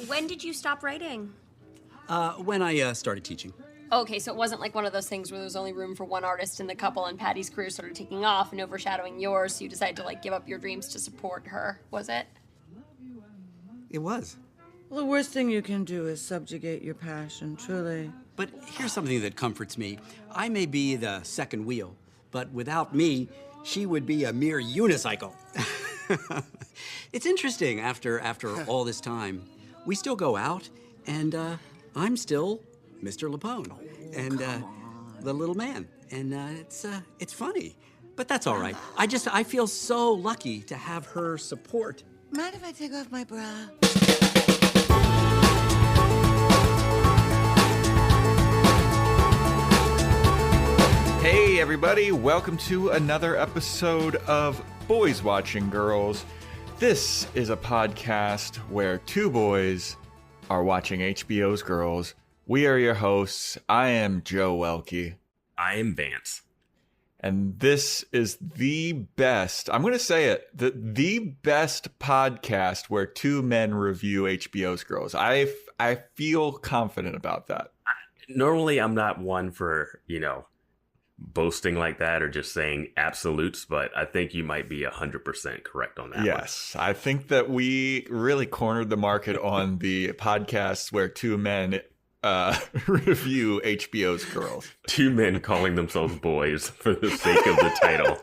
When did you stop writing? When I started teaching. Okay, so it wasn't like one of those things where there was only room for one artist in the couple and Patty's career started taking off and overshadowing yours, so you decided to, like, give up your dreams to support her, was it? It was. Well, the worst thing you can do is subjugate your passion, truly. But here's something that comforts me. I may be the second wheel, but without me, she would be a mere unicycle. It's interesting, after all this time, we still go out, and I'm still Mr. Lapone, and the little man, and it's funny, but that's all right. I feel so lucky to have her support. Mind if I take off my bra? Hey everybody, welcome to another episode of Boys Watching Girls. This is a podcast where two boys are watching HBO's Girls. We are your hosts. I am Joe Welke. I am Vance. And this is the best, I'm going to say it, the best podcast where two men review HBO's Girls. I feel confident about that. Normally, I'm not one for, boasting like that or just saying absolutes, but I think you might be 100% correct on that. Yes, I think that we really cornered the market on the podcasts where two men review HBO's Girls. Two men calling themselves boys for the sake of the title.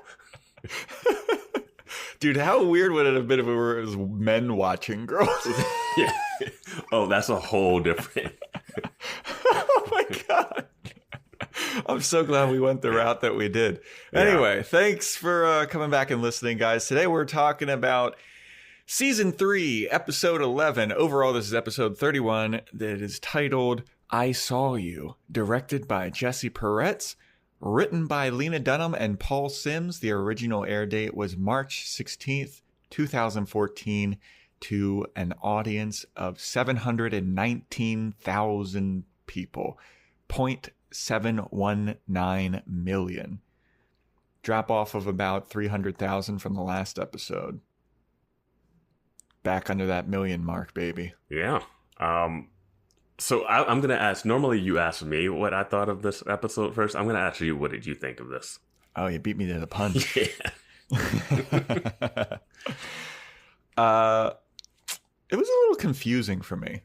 Dude, how weird would it have been if it was men watching girls? Yeah. Oh, that's a whole different. Oh my God. I'm so glad we went the route that we did. Anyway, thanks for coming back and listening, guys. Today we're talking about Season 3, Episode 11. Overall, this is Episode 31 that is titled I Saw You, directed by Jesse Peretz, written by Lena Dunham and Paul Sims. The original air date was March 16th, 2014, to an audience of 719,000 people. 0.719 million. Drop off of about 300,000 from the last episode. Back under that million mark, baby. Yeah. So I'm going to ask, normally you ask me what I thought of this episode first. I'm going to ask you, what did you think of this? Oh, you beat me to the punch. Yeah. It was a little confusing for me.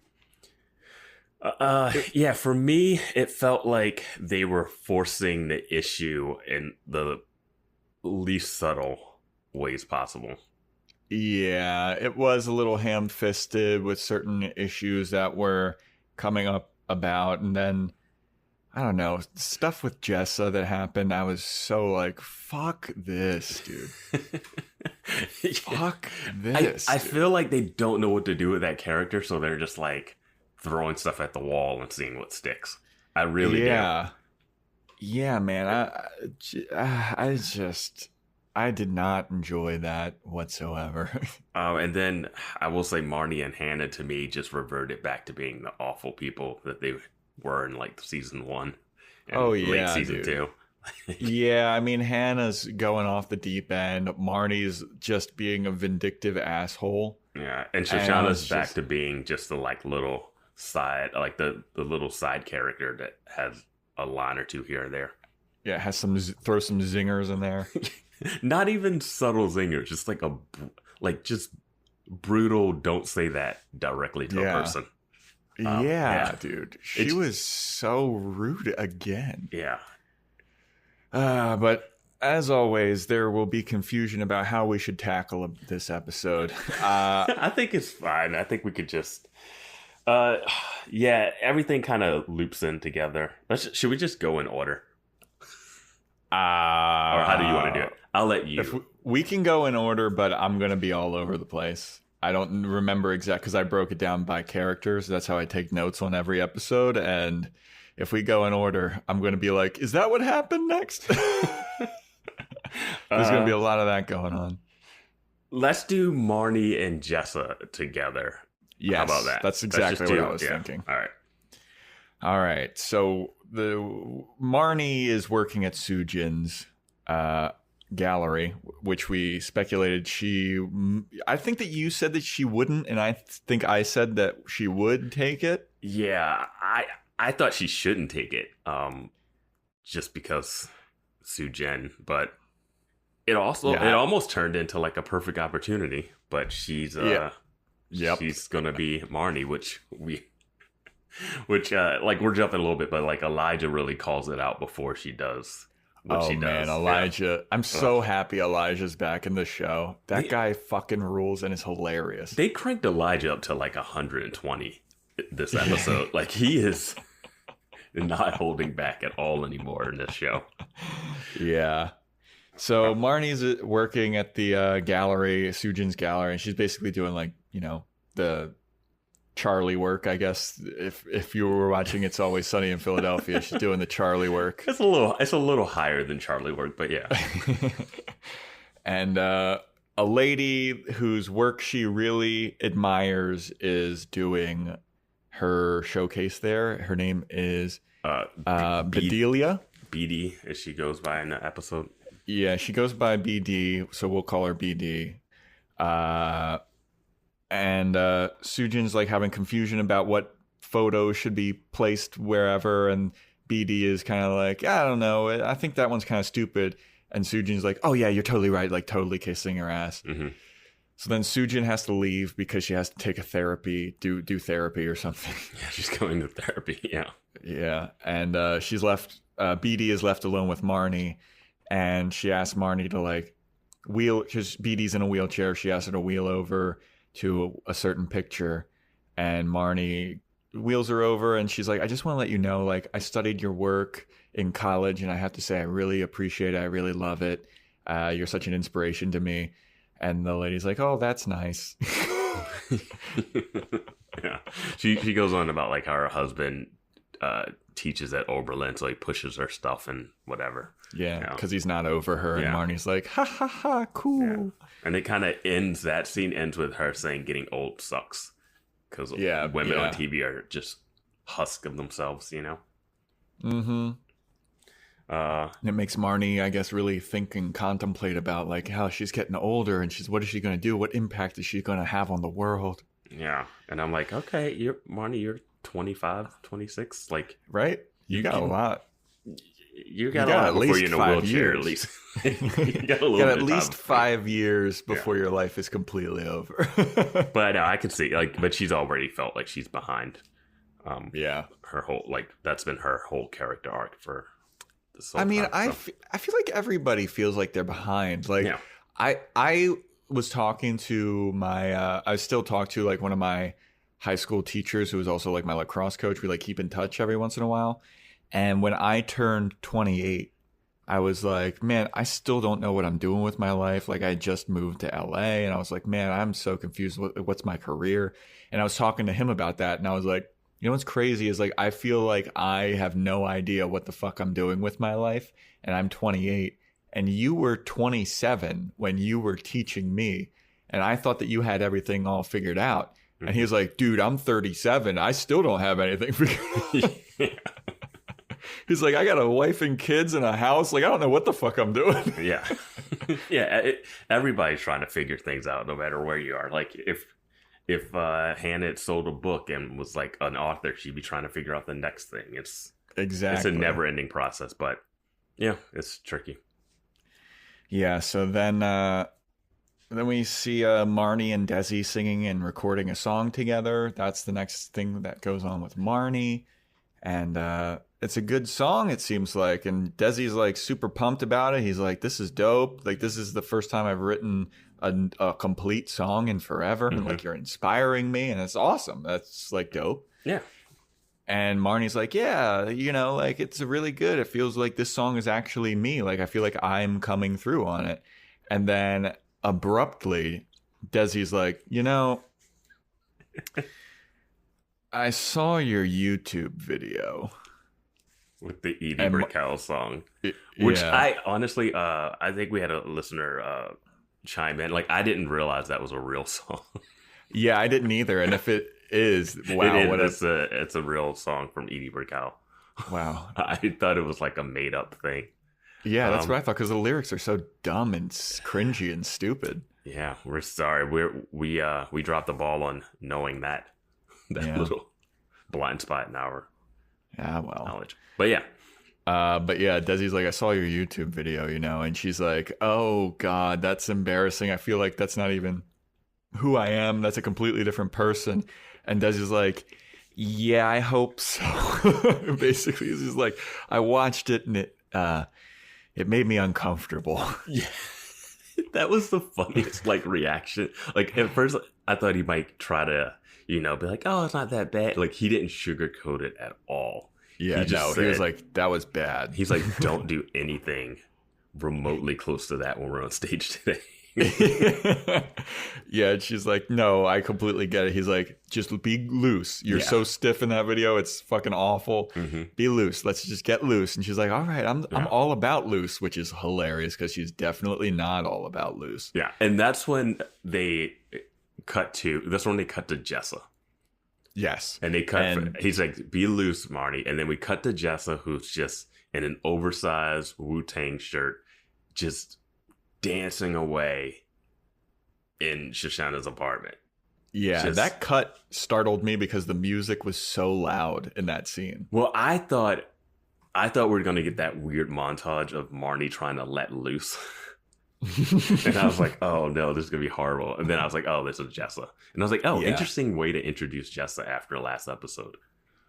Yeah, for me, it felt like they were forcing the issue in the least subtle ways possible. Yeah, it was a little ham-fisted with certain issues that were coming up about. And then, I don't know, stuff with Jessa that happened. I was so like, fuck this, dude. Fuck this. I feel like they don't know what to do with that character, so they're just like throwing stuff at the wall and seeing what sticks. I really do. Yeah, man. I did not enjoy that whatsoever. And then I will say Marnie and Hannah, to me, just reverted back to being the awful people that they were in like season 1 and late season 2. Yeah, I mean, Hannah's going off the deep end. Marnie's just being a vindictive asshole. Yeah, and Shoshana's back to being just the like little side, like the little side character that has a line or two here and there. Yeah, has throw some zingers in there. Not even subtle zingers, just like just brutal. Don't say that directly to a person. Dude, she was so rude again. Yeah. But as always, there will be confusion about how we should tackle this episode. I think it's fine. I think we could just, everything kind of loops in together. Should we just go in order? Or how do you want to do it? I'll let you. We can go in order, but I'm going to be all over the place. I don't remember exact because I broke it down by characters. That's how I take notes on every episode. And if we go in order, I'm going to be like, is that what happened next? There's going to be a lot of that going on. Let's do Marnie and Jessa together. Yes, how about that? That's exactly what I was thinking. All right. So the Marnie is working at Sujin's. gallery, which we speculated I think that you said that she wouldn't, and I think I said that she would take it. Yeah, I thought she shouldn't take it, just because Sude, but it almost turned into like a perfect opportunity. But she's she's gonna be Marnie, which like we're jumping a little bit, but like Elijah really calls it out before she does. Man, Elijah. Yeah. I'm so happy Elijah's back in the show. That guy fucking rules and is hilarious. They cranked Elijah up to like 120 this episode. Like he is not holding back at all anymore in this show. Yeah. So Marnie's working at the gallery, Sujin's gallery, and she's basically doing like, the Charlie work, I guess. If you were watching It's Always Sunny in Philadelphia, she's doing the Charlie work. It's a little higher than Charlie work, but yeah. And a lady whose work she really admires is doing her showcase there. Her name is Bedelia. BD, as she goes by in the episode. Yeah, she goes by BD, so we'll call her BD. And Sujin's like having confusion about what photos should be placed wherever, and BD is kind of like, I don't know, I think that one's kind of stupid. And Sujin's like, oh yeah, you're totally right, like totally kissing her ass. Mm-hmm. So then Sujin has to leave because she has to take a do therapy or something. Yeah, she's going to therapy. Yeah. Yeah, and she's left. BD is left alone with Marnie, and she asks Marnie to like wheel, because BD's in a wheelchair. She asks her to wheel over to a certain picture, and Marnie wheels her over, and she's like, I just want to let you know, like, I studied your work in college, and I have to say I really appreciate it. I really love it. You're such an inspiration to me. And the lady's like, oh, that's nice. Yeah, she goes on about like how her husband teaches at Oberlin, so he pushes her stuff and whatever. Yeah, because he's not over her. Yeah. And Marnie's like, ha ha ha, cool. Yeah. And it kind of ends, that scene ends with her saying getting old sucks. Because women on TV are just husk of themselves, Mm-hmm. And it makes Marnie, I guess, really think and contemplate about like how she's getting older, and what is she going to do? What impact is she going to have on the world? Yeah. And I'm like, okay, Marnie, you're 25, 26. Like, right? You got a lot. You got a lot before you're in a wheelchair, at least. You got at least 5 years before your life is completely over. But I can see, like, but she's already felt like she's behind. Her whole, like, that's been her whole character arc for this whole time. I feel like everybody feels like they're behind. Like, I was talking to I still talk to, like, one of my high school teachers who was also, like, my lacrosse coach. We, like, keep in touch every once in a while. And when I turned 28, I was like, man, I still don't know what I'm doing with my life. Like, I just moved to LA, and I was like, man, I'm so confused. What's my career? And I was talking to him about that, and I was like, you know what's crazy is, like, I feel like I have no idea what the fuck I'm doing with my life, and I'm 28, and you were 27 when you were teaching me, and I thought that you had everything all figured out. Mm-hmm. And he was like, dude, I'm 37. I still don't have anything figured out. Yeah. He's like, I got a wife and kids and a house. Like, I don't know what the fuck I'm doing. Yeah. Yeah. Everybody's trying to figure things out no matter where you are. Like, if Hannah had sold a book and was like an author, she'd be trying to figure out the next thing. It's a never ending process, but yeah, it's tricky. Yeah. So then we see Marnie and Desi singing and recording a song together. That's the next thing that goes on with Marnie. And it's a good song, it seems like. And Desi's like super pumped about it. He's like, this is dope. Like, this is the first time I've written a complete song in forever. Mm-hmm. And like, you're inspiring me. And it's awesome. That's like dope. Yeah. And Marnie's like, yeah, like, it's really good. It feels like this song is actually me. Like, I feel like I'm coming through on it. And then abruptly, Desi's like, I saw your YouTube video with the Edie Brickell song, which I honestly, I think we had a listener chime in. Like, I didn't realize that was a real song. Yeah, I didn't either. And if it is, wow, it's a real song from Edie Brickell. Wow, I thought it was like a made up thing. Yeah, that's what I thought, because the lyrics are so dumb and cringy and stupid. Yeah, we're sorry. We dropped the ball on knowing that little blind spot in our knowledge. But yeah. Desi's like, I saw your YouTube video, and she's like, oh God, that's embarrassing. I feel like that's not even who I am. That's a completely different person. And Desi's like, yeah, I hope so. Basically, he's just like, I watched it and it made me uncomfortable. Yeah. That was the funniest reaction. At first I thought he might try to, be like, oh, it's not that bad. He didn't sugarcoat it at all. Yeah, he was like, that was bad. He's like, don't do anything remotely close to that when we're on stage today. Yeah, and she's like, no, I completely get it. He's like, just be loose. You're so stiff in that video. It's fucking awful. Mm-hmm. Be loose. Let's just get loose. And she's like, all right, I'm all about loose, which is hilarious because she's definitely not all about loose. Yeah, and that's when they cut to Jessa. Yes. And he's like, be loose, Marnie. And then we cut to Jessa, who's just in an oversized Wu-Tang shirt, just dancing away in Shoshana's apartment. Yeah, that cut startled me because the music was so loud in that scene. Well, I thought we were going to get that weird montage of Marnie trying to let loose. And I was like, oh no, this is gonna be horrible. And then I was like, oh, this is Jessa. And I was like, oh, interesting way to introduce Jessa after last episode.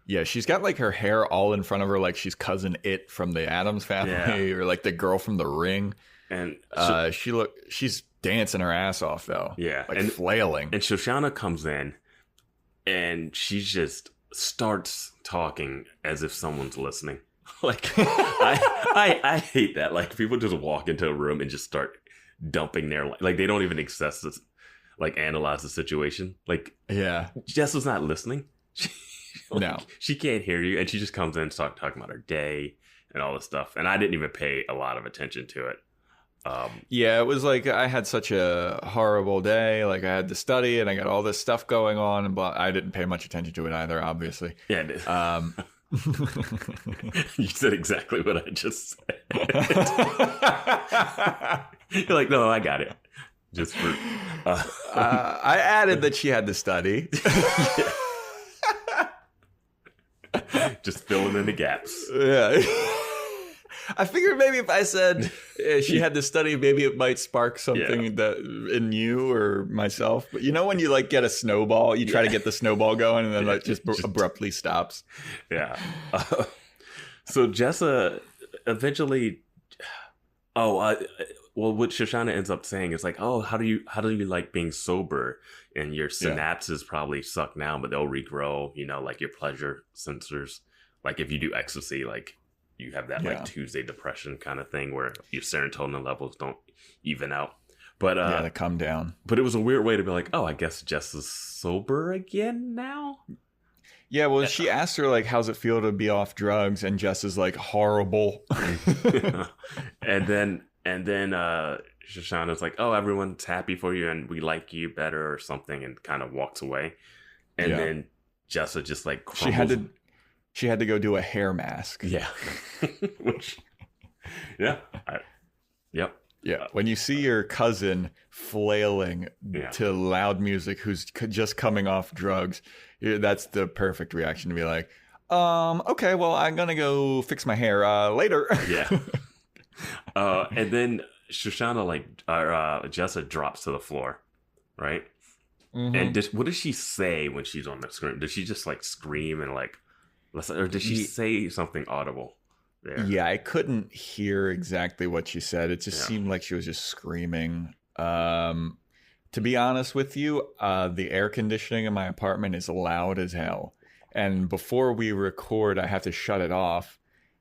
Yeah, she's got her hair all in front of her, like she's cousin It from the Addams Family, or like the girl from The Ring. And she's dancing her ass off though. Yeah, and flailing. And Shoshana comes in, and she just starts talking as if someone's listening. I hate that. People just walk into a room and just start dumping their they don't even assess this, analyze the situation. Jessa's not listening. No, she can't hear you, and she just comes in and talking about her day and all this stuff. And I didn't even pay a lot of attention to it. It was I had such a horrible day. I had to study and I got all this stuff going on, and I didn't pay much attention to it either. Obviously, yeah. You said exactly what I just said. You're like, no, I got it. Just for I added that she had to study. Just filling in the gaps. Yeah. I figured maybe if I said she had to study, maybe it might spark something that in you or myself. But when you get a snowball, you try to get the snowball going, and then it just abruptly stops. Yeah. So Jessa eventually, what Shoshana ends up saying is oh, how do you like being sober? And your synapses probably suck now, but they'll regrow. Your pleasure sensors. If you do ecstasy, you have that Tuesday depression kind of thing where your serotonin levels don't even out. But they come down. But it was a weird way to be like, oh, I guess Jess is sober again now. Yeah, well, she asked her how's it feel to be off drugs, and Jess is horrible. and then Shoshana's like, oh, everyone's happy for you and we like you better or something, and kind of walks away. And then Jessa just crumbles. She had to go do a hair mask. Yeah. Yep. Yeah. When you see your cousin flailing to loud music who's just coming off drugs, that's the perfect reaction to be like, okay, well, I'm going to go fix my hair later. Yeah. And then Shoshana, Jessa drops to the floor, right? Mm-hmm. And what does she say when she's on the screen? Does she just scream and or did she say something audible there? Yeah, I couldn't hear exactly what she said. It just seemed like she was just screaming. To be honest with you, the air conditioning in my apartment is loud as hell. And before we record, I have to shut it off.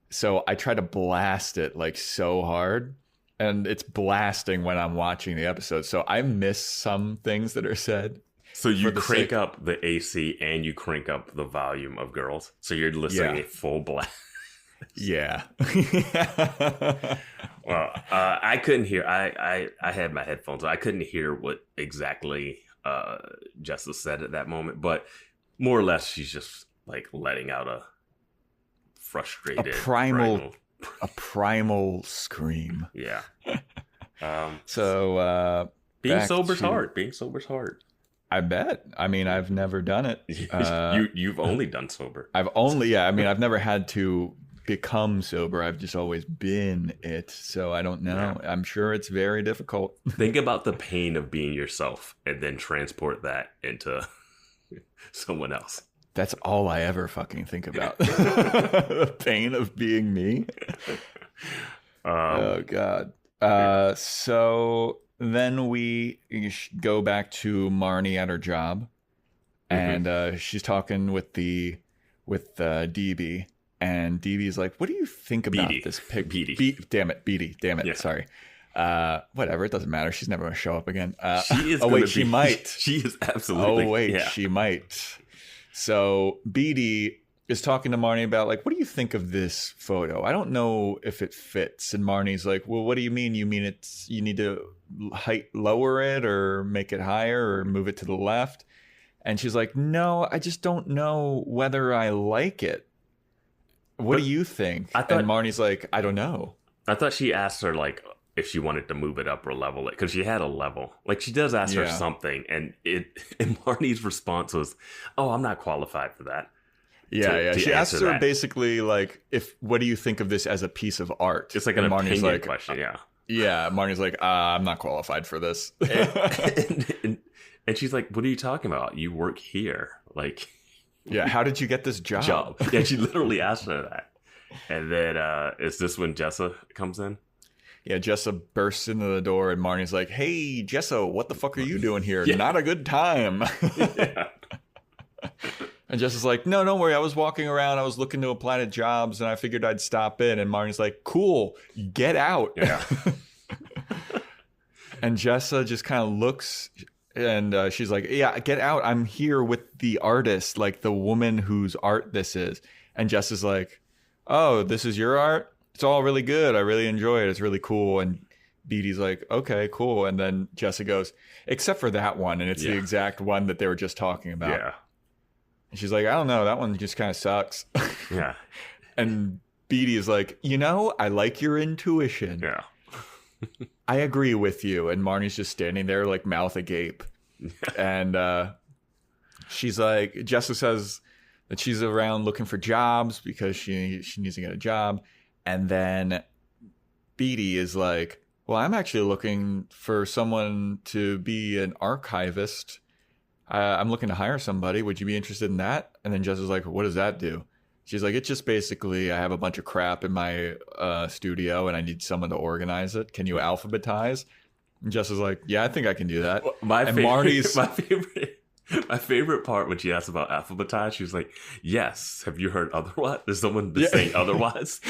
So I try to blast it so hard. And it's blasting when I'm watching the episode. So I miss some things that are said. So you crank up the AC and you crank up the volume of Girls. So you're listening at full blast. Yeah. Well, I couldn't hear. I had my headphones. I couldn't hear what exactly Jessa said at that moment. But more or less, she's just letting out a frustrated, primal a primal scream. Yeah. So being sober's hard. Being sober's hard. I bet. I mean, I've never done it. You've only done sober. I've never had to become sober. I've just always been it. So I don't know. Yeah. I'm sure it's very difficult. Think about the pain of being yourself and then transport that into someone else. That's all I ever fucking think about. The pain of being me. Oh, God. So then we go back to Marnie at her job. And she's talking with DB. And DB's like, what do you think about this pig? Damn it. Yeah. Sorry. Whatever. It doesn't matter. She's never going to show up again. She is. She might. She is absolutely. She might. So BD is talking to Marnie about like, what do you think of this photo? I don't know if it fits. And Marnie's like, well, what do you mean? You mean you need to lower it or make it higher or move it to the left? And she's like, no, I just don't know whether I like it. What do you think? And Marnie's like, I don't know. I thought she asked her like if she wanted to move it up or level it, because she had a level. Like she does ask her something, and Marnie's response was, "Oh, I'm not qualified for that." She asked her basically like, what do you think of this as a piece of art? It's like an opinion question. Yeah. Marnie's like, I'm not qualified for this. and she's like, what are you talking about? You work here, like. Yeah, how did you get this job? Yeah, she literally asked her that. And then is this when Jessa comes in? Yeah, Jessa bursts into the door and Marnie's like, hey, Jessa, what the fuck are you doing here? Yeah. Not a good time. Yeah. And Jessa's like, no, don't worry. I was walking around. I was looking to apply to jobs and I figured I'd stop in. And Marnie's like, cool, get out. Yeah. And Jessa just kind of looks... And she's like, yeah, get out. I'm here with the artist, like the woman whose art this is. And Jess is like, oh, this is your art? It's all really good. I really enjoy it. It's really cool. And BD's like, okay, cool. And then Jessa goes, except for that one. And it's the exact one that they were just talking about. Yeah. And she's like, I don't know. That one just kind of sucks. Yeah. And BD is like, I like your intuition. Yeah. I agree with you. And Marnie's just standing there like mouth agape. And she's like, Jessa says that she's around looking for jobs because she needs to get a job. And then BD is like, well, I'm actually looking for someone to be an archivist. I'm looking to hire somebody. Would you be interested in that? And then Jessa's like, what does that do? She's like, it's just basically I have a bunch of crap in my studio and I need someone to organize it. Can you alphabetize? And Jess is like, yeah, I think I can do that. My favorite part when she asked about alphabetize, she was like, yes, have you heard otherwise? There's someone saying otherwise.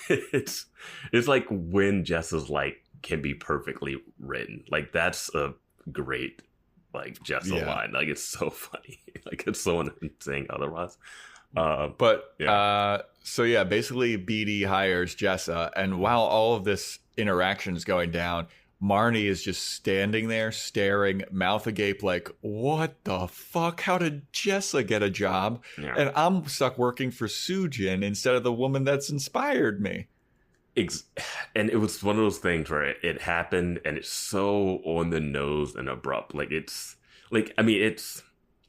It's like when Jess is like, can be perfectly written. Like that's a great like Jessa line. Like it's so funny. Like it's someone saying otherwise. So basically BD hires Jessa, and while all of this interaction is going down, Marnie is just standing there staring, mouth agape, like, what the fuck? How did Jessa get a job? Yeah. And I'm stuck working for Sujin instead of the woman that's inspired me. And it was one of those things where it happened and it's so on the nose and abrupt. Like it's like, I mean,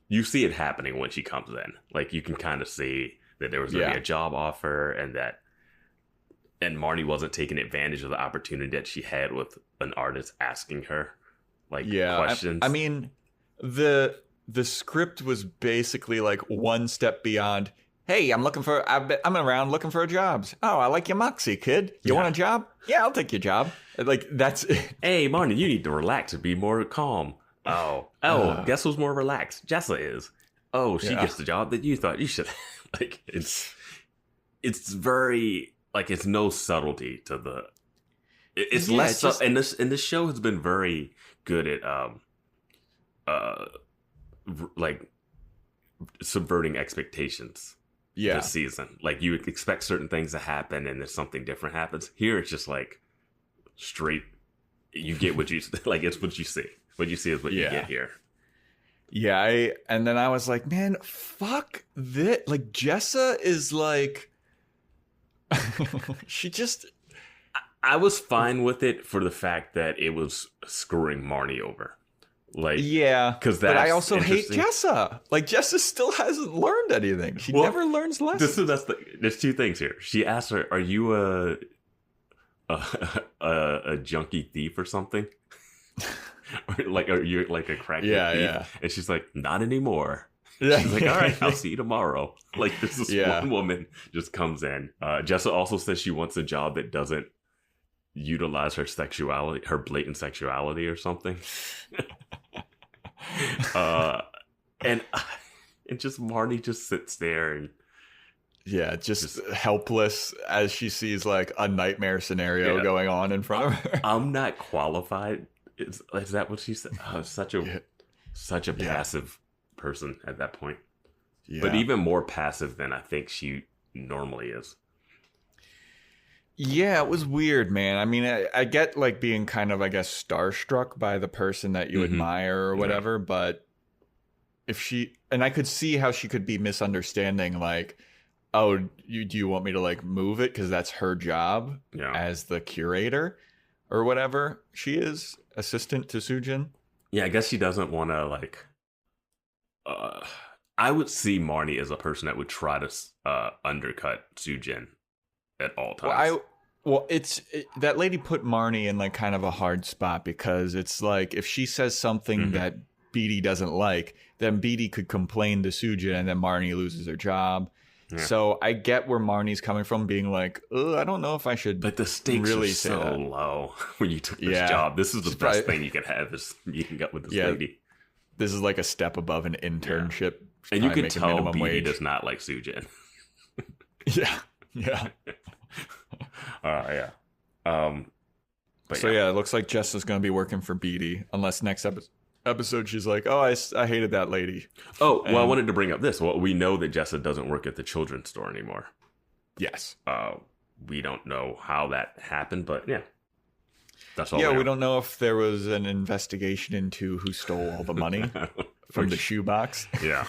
you see it happening when she comes in. Like you can kind of see that there was going to be a job offer and Marnie wasn't taking advantage of the opportunity that she had with an artist asking her like questions. I mean, the script was basically like one step beyond, hey, I'm around looking for jobs. Oh, I like your moxie, kid. You want a job? Yeah, I'll take your job. Like, that's it. Hey, Marnie, you need to relax and be more calm. Oh, guess who's more relaxed? Jessa is. Oh, she gets the job that you thought you should. Like, it's very, like, it's no subtlety to the, it's less, just, and this show has been very good at, like, subverting expectations. This season, like you expect certain things to happen and then something different happens. Here it's just like straight, you get what you like. It's what you see. What you see is what you get here. And then I was like, man, fuck this. Like Jessa is like She just... I was fine with it for the fact that it was screwing Marnie over. Like, yeah, because but I also hate Jessa. Like, Jessa still hasn't learned anything. She never learns lessons. There's two things here. She asked her, "Are you a junkie thief or something? Or like, are you like a crack thief?" Yeah. And she's like, "Not anymore." Yeah. She's like, "All right, I'll see you tomorrow." Like, this one woman just comes in. Jessa also says she wants a job that doesn't utilize her sexuality, her blatant sexuality or something. And just Marnie just sits there and just helpless as she sees like a nightmare scenario going on in front of her. I'm not qualified. Is that what she said? Such a passive person at that point. But even more passive than I think she normally is. Yeah, it was weird, man. I mean, I get like being kind of, I guess, starstruck by the person that you admire or whatever, but and I could see how she could be misunderstanding, like, oh, do you want me to like move it because that's her job as the curator or whatever she is, assistant to Sujin. Yeah, I guess she doesn't want to like. I would see Marnie as a person that would try to undercut Sujin at all times. That lady put Marnie in like kind of a hard spot because it's like if she says something that Beatty doesn't like, then Beatty could complain to Sujin and then Marnie loses her job. Yeah. So I get where Marnie's coming from, being like, I don't know if I should. But the stakes really are so low when you took this job. This is the best thing you could have is meeting up with this lady. This is like a step above an internship. And you can tell Beatty does not like Sujin. Yeah. It looks like Jessa's going to be working for Beatty unless next episode she's like, oh, I hated that lady. Oh, well, I wanted to bring up this. Well, we know that Jessa doesn't work at the children's store anymore. Yes. We don't know how that happened, but that's all. Yeah, we don't know if there was an investigation into who stole all the money from the shoebox. Yeah.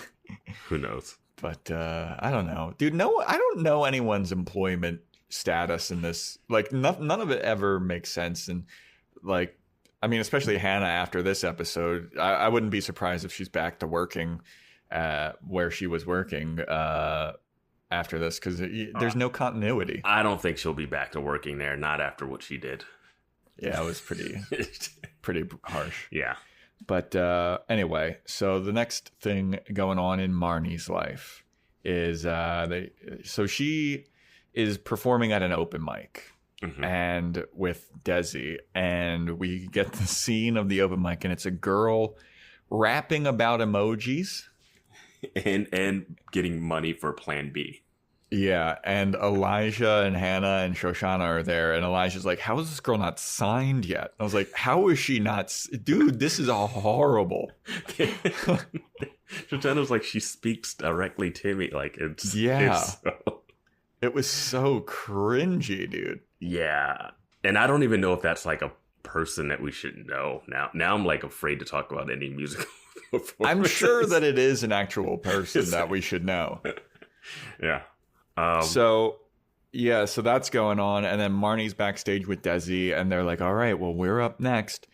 Who knows? But I don't know, dude. I don't know anyone's employment status in this. Like, none of it ever makes sense. And like, I mean, especially Hannah after this episode, I wouldn't be surprised if she's back to working where she was working after this, because there's no continuity. I don't think she'll be back to working there. Not after what she did. Yeah, it was pretty harsh. Yeah. But anyway, so the next thing going on in Marnie's life is so she is performing at an open mic and with Desi, and we get the scene of the open mic, and it's a girl rapping about emojis and getting money for Plan B. Yeah, and Elijah and Hannah and Shoshana are there, and Elijah's like, how is this girl not signed yet? I was like, how is she not? Dude, this is horrible. Shoshana's like, she speaks directly to me. Like, it was so cringy, dude. Yeah, and I don't even know if that's like a person that we should know now. I'm like afraid to talk about any musical I'm sure that it is an actual person that we should know. Yeah. So that's going on, and then Marnie's backstage with Desi, and they're like, all right, well, we're up next.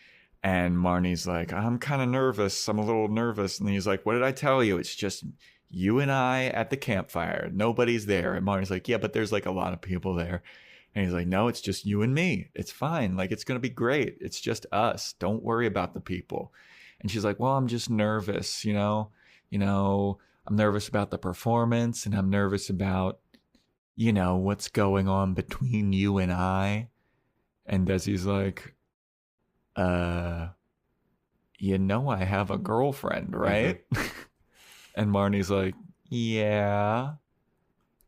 And Marnie's like, I'm kind of nervous. I'm a little nervous. And he's like, what did I tell you? It's just you and I at the campfire. Nobody's there. And Marnie's like, yeah, but there's like a lot of people there. And he's like, no, it's just you and me. It's fine. Like, it's going to be great. It's just us. Don't worry about the people. And she's like, well, I'm just nervous, you know, I'm nervous about the performance, and I'm nervous about, what's going on between you and I. And Desi's like, I have a girlfriend, right? And Marnie's like, yeah.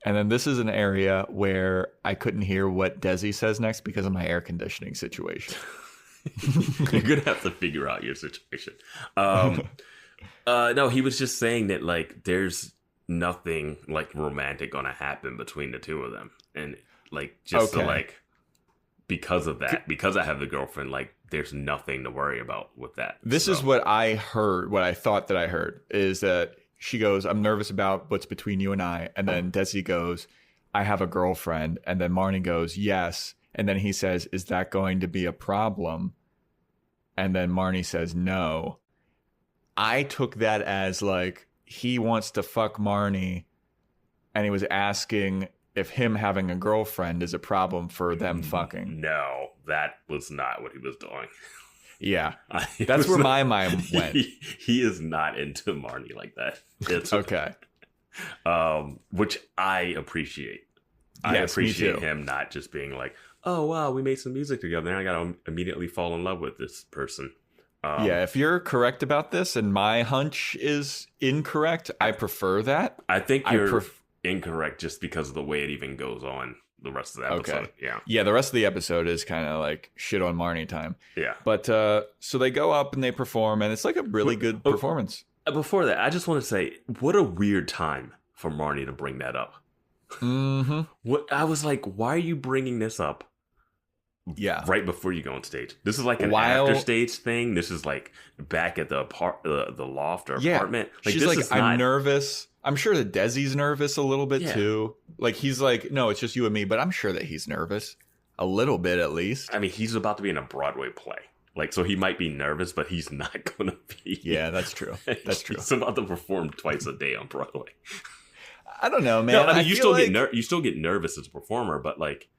And then this is an area where I couldn't hear what Desi says next because of my air conditioning situation. You're gonna have to figure out your situation. No, he was just saying that like there's nothing like romantic gonna happen between the two of them, and like just to, like, because of that, because I have the girlfriend, like there's nothing to worry about with that. This is what I heard. What I thought that I heard is that she goes, "I'm nervous about what's between you and I," and then Desi goes, I have a girlfriend. And then Marnie goes, yes. And then he says, is that going to be a problem? And then Marnie says, no. I took that as like he wants to fuck Marnie and he was asking if him having a girlfriend is a problem for them fucking. No, that was not what he was doing. Yeah. That's where my mind went. He is not into Marnie like that. It's okay. Which I appreciate. I appreciate him not just being like, oh, wow, we made some music together. Now I got to immediately fall in love with this person. Yeah, if you're correct about this and my hunch is incorrect, I prefer that. I think you're incorrect just because of the way it even goes on the rest of the episode. Okay. Yeah, the rest of the episode is kind of like shit on Marnie time. Yeah. But so they go up and they perform, and it's like a really good performance. Before that, I just want to say, what a weird time for Marnie to bring that up. Mm-hmm. What I was like, why are you bringing this up? Yeah, right before you go on stage. This is like an after stage thing. This is like back at the loft or apartment. Like, she's like, I'm nervous. I'm sure that Desi's nervous a little bit too. Like he's like, no, it's just you and me. But I'm sure that he's nervous a little bit at least. I mean, he's about to be in a Broadway play. Like, so he might be nervous, but he's not going to be. Yeah, that's true. That's true. He's about to perform twice a day on Broadway. I don't know, man. No, I mean, you still get nervous as a performer, but like.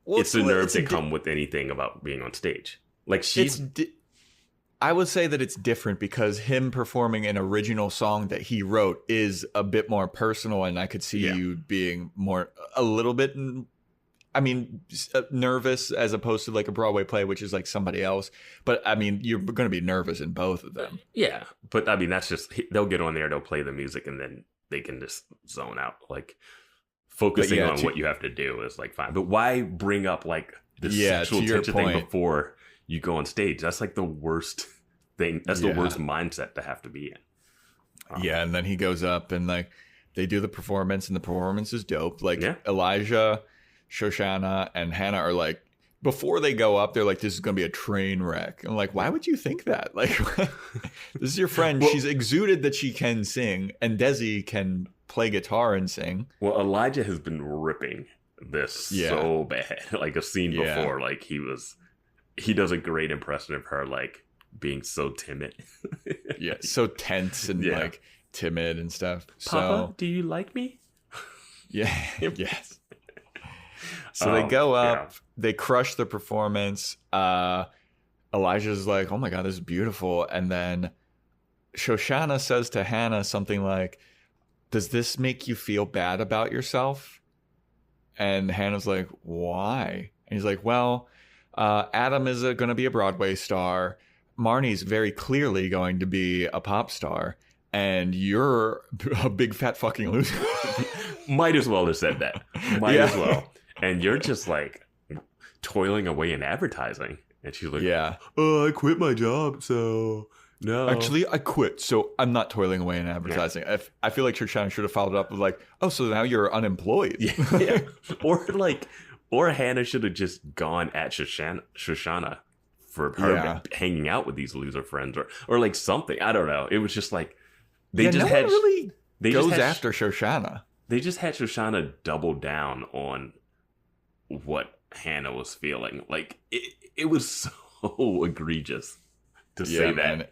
Well, it's the nerves that come with anything about being on stage. Like I would say that it's different because him performing an original song that he wrote is a bit more personal, and I could see you being a little bit, I mean, nervous as opposed to like a Broadway play, which is like somebody else. But I mean, you're going to be nervous in both of them. Yeah, but I mean, that's just they'll get on there, they'll play the music, and then they can just zone out. Like. Focusing on what you have to do is like fine, but why bring up like the sexual tension thing before you go on stage? That's like the worst thing. That's the worst mindset to have to be in. Yeah, and then he goes up and like they do the performance, and the performance is dope. Like Elijah, Shoshana, and Hannah are like before they go up, they're like, "This is going to be a train wreck." I'm like, "Why would you think that?" Like, this is your friend. Well, she's exuded that she can sing, and Desi can play guitar and sing. Well, Elijah has been ripping this so bad. Like a scene before, like he does a great impression of her, like being so timid. Yeah, so tense and like timid and stuff. Papa, do you like me? Yeah, yes. So they go up, they crush the performance. Elijah's like, "Oh my God, this is beautiful." And then Shoshana says to Hannah something like, "Does this make you feel bad about yourself?" And Hannah's like, "Why?" And he's like, "Well, Adam is going to be a Broadway star. Marnie's very clearly going to be a pop star. And you're a big fat fucking loser." Might as well have said that. Might as well. And you're just like toiling away in advertising. And she's like, "Oh, I quit my job, so... No. Actually, I quit, so I'm not toiling away in advertising." Yeah. I feel like Shoshana should have followed up with like, "Oh, so now you're unemployed." Yeah. Or Hannah should have just gone at Shoshana for her hanging out with these loser friends or like something. I don't know. It was just like they just had really goes after Shoshana. They just had Shoshana double down on what Hannah was feeling. Like it was so egregious to say that. Man.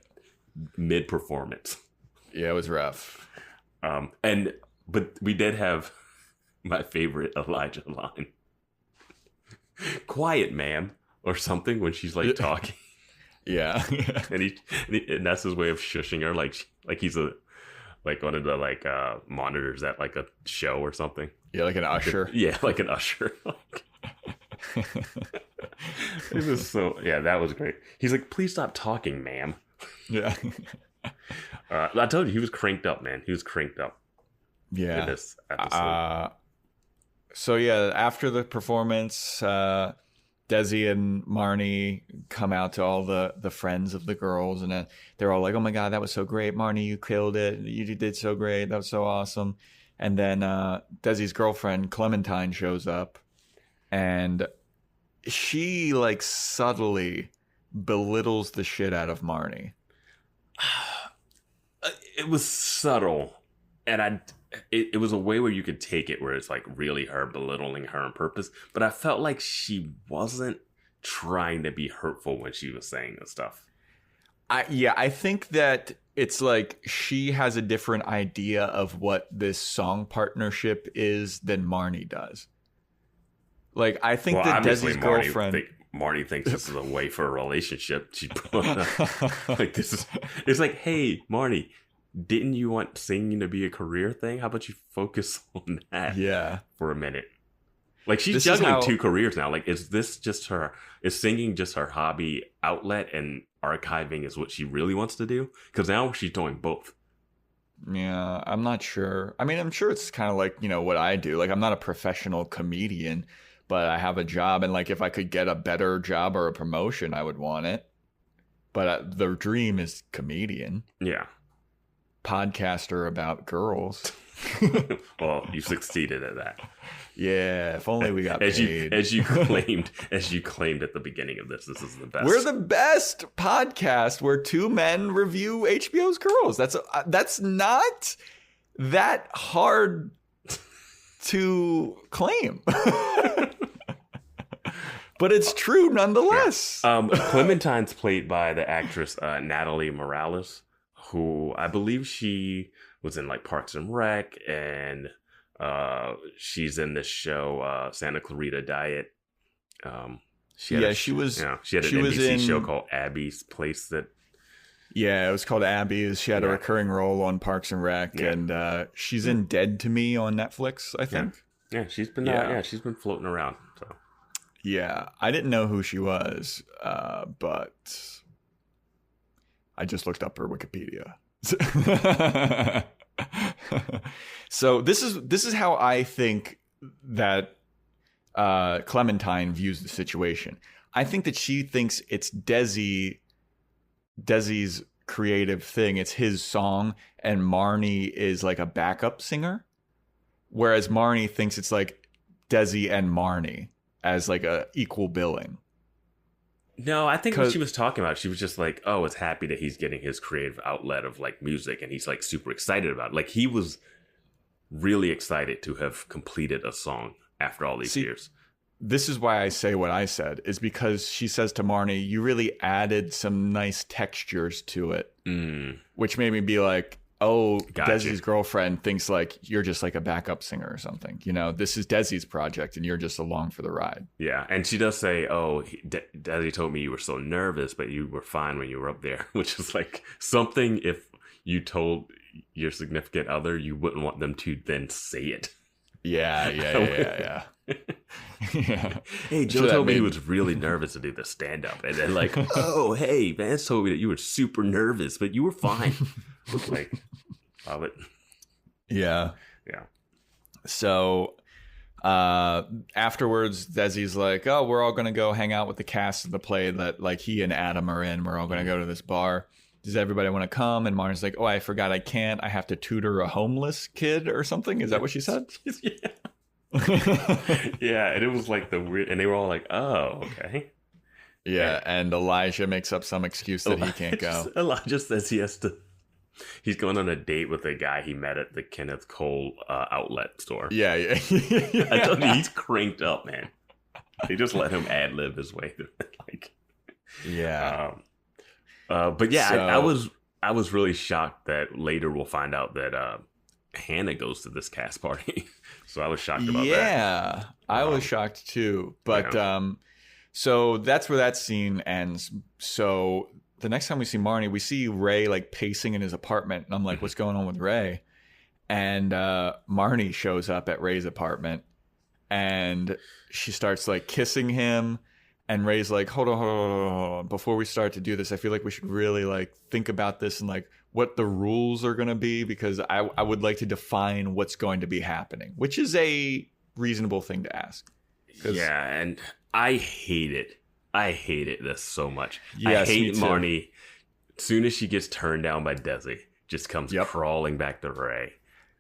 Mid-performance. Yeah, it was rough. But we did have my favorite Elijah line. "Quiet, ma'am," or something when she's like talking. Yeah. and that's his way of shushing her, like he's one of the like monitors at like a show or something. Yeah, like an usher. Yeah, like an usher. It was that was great. He's like, "Please stop talking, ma'am." Yeah. I told you he was cranked up, man. He was cranked up. Yeah. In this episode. So after the performance, Desi and Marnie come out to all the friends of the girls, and they're all like, "Oh my God, that was so great, Marnie! You killed it. You did so great. That was so awesome." And then Desi's girlfriend Clementine shows up, and she like subtly belittles the shit out of Marnie. It was subtle, and it was a way where you could take it where it's like really her belittling her on purpose, but I felt like she wasn't trying to be hurtful when she was saying this stuff. I think that it's like she has a different idea of what this song partnership is than Marnie does. Like, I think that Desi's girlfriend... Marnie thinks this is a way for a relationship. She like this is. It's like, hey, Marnie, didn't you want singing to be a career thing? How about you focus on that? Yeah, for a minute. Like she's juggling two careers now. Like, is this just her? Is singing just her hobby outlet, and archiving is what she really wants to do? Because now she's doing both. Yeah, I'm not sure. I mean, I'm sure it's kind of like, you know, what I do. Like, I'm not a professional comedian, but I have a job, and like if I could get a better job or a promotion, I would want it. But the dream is comedian. Yeah. Podcaster about girls. Well, you succeeded at that. Yeah, if only we got paid. As you claimed at the beginning of this is the best. We're the best podcast where two men review HBO's Girls. That's not that hard to claim. But it's true nonetheless. Yeah. Clementine's played by the actress Natalie Morales, who I believe she was in like Parks and Rec, and she's in this show Santa Clarita Diet. She had an NBC show called Abby's Place. It was called Abby's. She had a recurring role on Parks and Rec, and she's in Dead to Me on Netflix, I think. Yeah, she's been she's been floating around. So. Yeah, I didn't know who she was, but I just looked up her Wikipedia. So this is how I think that Clementine views the situation. I think that she thinks it's Desi's creative thing. It's his song, and Marnie is like a backup singer, whereas Marnie thinks it's like Desi and Marnie as like a equal billing. No, I think what she was talking about, she was just like, oh, it's happy that he's getting his creative outlet of like music, and he's like super excited about it. Like he was really excited to have completed a song after all these years. This is why I say what I said, is because she says to Marnie, you really added some nice textures to it, which made me be like, oh, Desi's girlfriend thinks like you're just like a backup singer or something. You know, this is Desi's project and you're just along for the ride. Yeah. And she does say, oh, Desi told me you were so nervous, but you were fine when you were up there, which is like something if you told your significant other, you wouldn't want them to then say it. Yeah. Yeah. Hey, Joe told me he was really nervous to do the stand-up. And then like, oh, hey, Vance told me that you were super nervous, but you were fine. Like, love it. Yeah. So afterwards, Desi's like, oh, we're all going to go hang out with the cast of the play that like he and Adam are in. We're all going to go to this bar. Does everybody want to come? And Marnie's like, oh, I forgot I can't. I have to tutor a homeless kid or something. Is that what she said? Yeah, and it was like the weird, and they were all like, oh, okay. Yeah, and Elijah makes up some excuse that he can't go. Elijah says he's going on a date with a guy he met at the Kenneth Cole outlet store. Yeah. I told you, he's cranked up, man. They just let him ad-lib his way through it. Like, yeah. But yeah, so, I was really shocked that later we'll find out that Hannah goes to this cast party. So I was shocked about that. Yeah, I was shocked too. But so that's where that scene ends. So the next time we see Marnie, we see Ray like pacing in his apartment. And I'm like, what's going on with Ray? And Marnie shows up at Ray's apartment and she starts like kissing him. And Ray's like, hold on. Before we start to do this, I feel like we should really like think about this and like what the rules are going to be, because I would like to define what's going to be happening, which is a reasonable thing to ask. Yeah, and I hate it. I hated this so much. Yes, I hate Marnie. As soon as she gets turned down by Desi, just comes crawling back to Ray.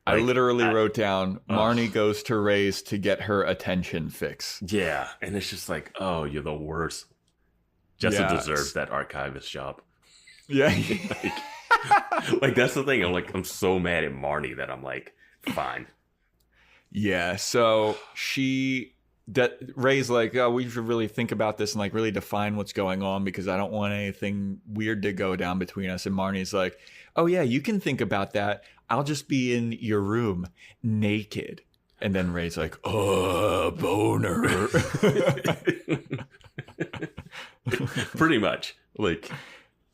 Like, I literally wrote down, Marnie goes to Ray's to get her attention fix. Yeah, and it's just like, oh, you're the worst. Jessa deserves that archivist job. Yeah. Like that's the thing. I'm so mad at Marnie that I'm like fine. Yeah, so Ray's like, oh, we should really think about this and like really define what's going on because I don't want anything weird to go down between us. And Marnie's like, oh yeah, you can think about that. I'll just be in your room naked. And then Ray's like, oh, boner. Pretty much. Like,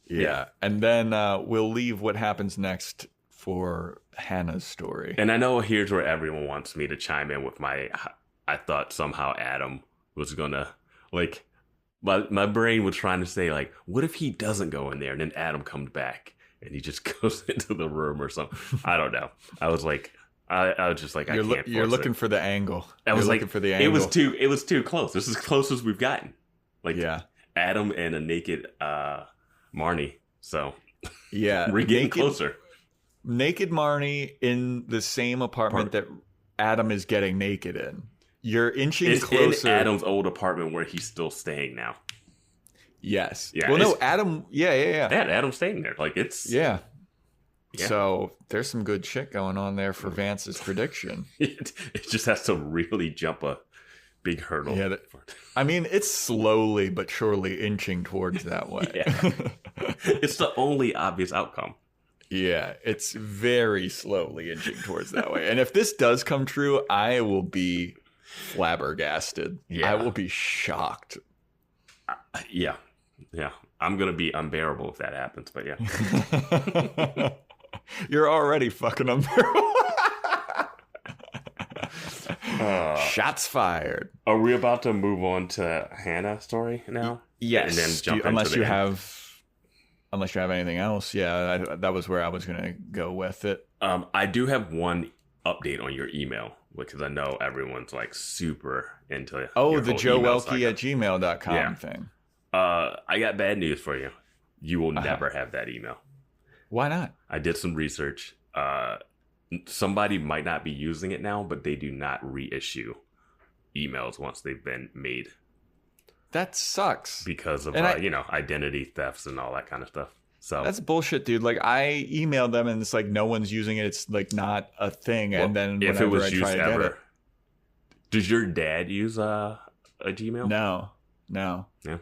yeah. And then we'll leave what happens next for Hannah's story. And I know here's where everyone wants me to chime in with I thought somehow Adam was gonna, like, my brain was trying to say, like, what if he doesn't go in there and then Adam comes back and he just goes into the room or something? I don't know. I was like, I was just like, you're looking for the angle. I was looking for the angle. It was too close. This is as close as we've gotten. Like, yeah. Adam and a naked Marnie. So yeah, we're getting closer. Naked Marnie in the same apartment that Adam is getting naked in. You're inching closer. In Adam's old apartment where he's still staying now. Yes. Yeah. Well, no, Adam. Yeah. Yeah, Adam's staying there. Like, it's. Yeah. So there's some good shit going on there for Vance's prediction. It just has to really jump a big hurdle. Yeah. I mean, it's slowly but surely inching towards that way. Yeah. It's the only obvious outcome. Yeah, it's very slowly inching towards that way. And if this does come true, I will be flabbergasted. Yeah. I will be shocked. Yeah. I'm going to be unbearable if that happens, but yeah. You're already fucking unbearable. Shots fired. Are we about to move on to Hannah's story now? Yes. And then jump unless into you have anything else. Yeah, that was where I was going to go with it. I do have one update on your email because I know everyone's like super into it. Oh, the joewelke@gmail.com thing. I got bad news for you. You will never have that email. Why not? I did some research. Somebody might not be using it now, but they do not reissue emails once they've been made. That sucks. Because of, identity thefts and all that kind of stuff. So that's bullshit, dude. Like, I emailed them and it's like no one's using it. It's like not a thing. Well, and then if it was I used try to ever, get it. Does your dad use a Gmail? No. Yeah.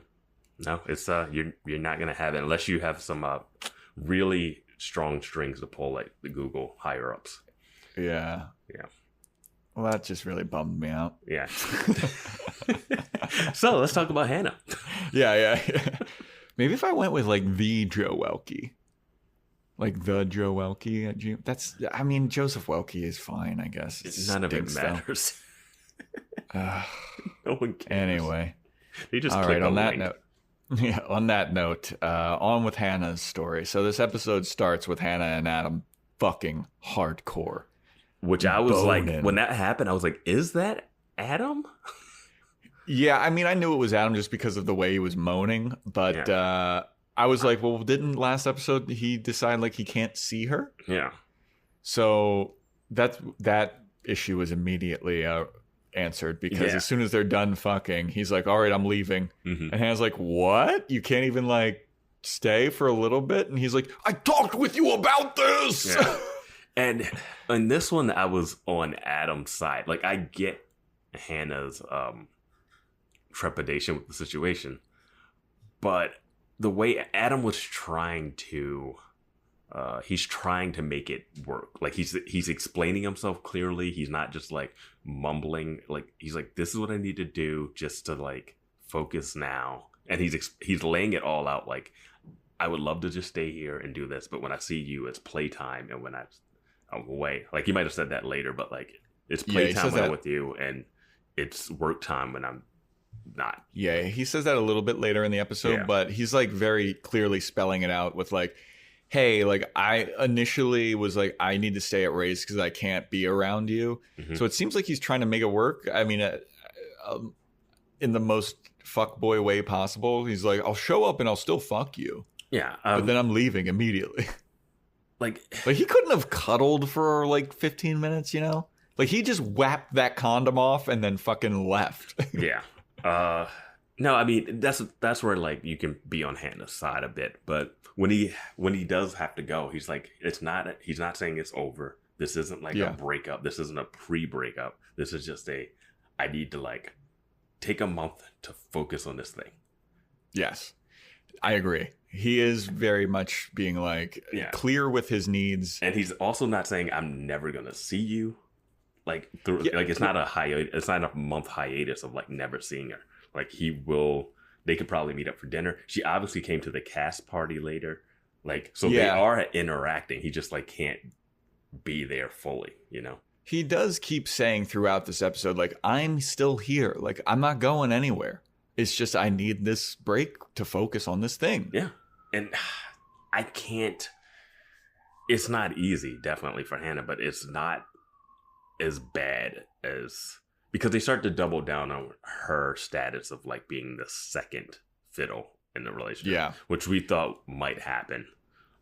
No, it's you're not gonna have it unless you have some really strong strings to pull, like the Google higher ups. Yeah. Well, that just really bummed me out. Yeah. So let's talk about Hannah. Yeah. Maybe if I went with like the Joe Welke, like the Joe Welke at Gmail. Joseph Welke is fine, I guess. None of it matters. No one cares. Anyway. You just all click right. On that link. note. Yeah, on that note, on with Hannah's story. So this episode starts with Hannah and Adam fucking hardcore. Which I was boning. like, when that happened, I was like, is that Adam? Yeah, I knew it was Adam just because of the way he was moaning. But I was like, well, didn't last episode he decide like he can't see her? Yeah. So that issue was immediately answered because as soon as they're done fucking, he's like, all right, I'm leaving. Mm-hmm. And Hannah's like, what? You can't even like stay for a little bit? And he's like, I talked with you about this. Yeah. And in this one, I was on Adam's side. Like, I get Hannah's trepidation with the situation, but the way Adam was trying to he's trying to make it work. Like, he's explaining himself clearly. He's not just like mumbling. Like, he's like, this is what I need to do just to like focus now. And he's laying it all out. Like, I would love to just stay here and do this, but when I see you, it's playtime. And when I'm away, like, he might have said that later, but like, it's playtime when I'm with you, and it's work time when I'm not. Yeah, he says that a little bit later in the episode, but he's like very clearly spelling it out with like, hey, like, I initially was like, I need to stay at Ray's because I can't be around you. Mm-hmm. So it seems like he's trying to make it work. I mean, in the most fuckboy way possible. He's like, I'll show up and I'll still fuck you. Yeah. But then I'm leaving immediately. Like he couldn't have cuddled for like 15 minutes, you know? Like, he just whapped that condom off and then fucking left. Yeah. No, I mean, that's where like you can be on Hannah's side a bit, but when he does have to go, he's like, he's not saying it's over. This isn't like a breakup. This isn't a pre-breakup. This is just I need to like take a month to focus on this thing. Yes, I agree. He is very much being like clear with his needs. And he's also not saying I'm never going to see you. Like, like it's not it's not a month hiatus of like never seeing her. Like they could probably meet up for dinner. She obviously came to the cast party later. Like, so they are interacting. He just like can't be there fully, you know? He does keep saying throughout this episode, like, I'm still here. Like, I'm not going anywhere. It's just I need this break to focus on this thing. Yeah. And I can't. It's not easy, definitely, for Hannah, but it's not as bad as. Because they start to double down on her status of like being the second fiddle in the relationship. Yeah. Which we thought might happen.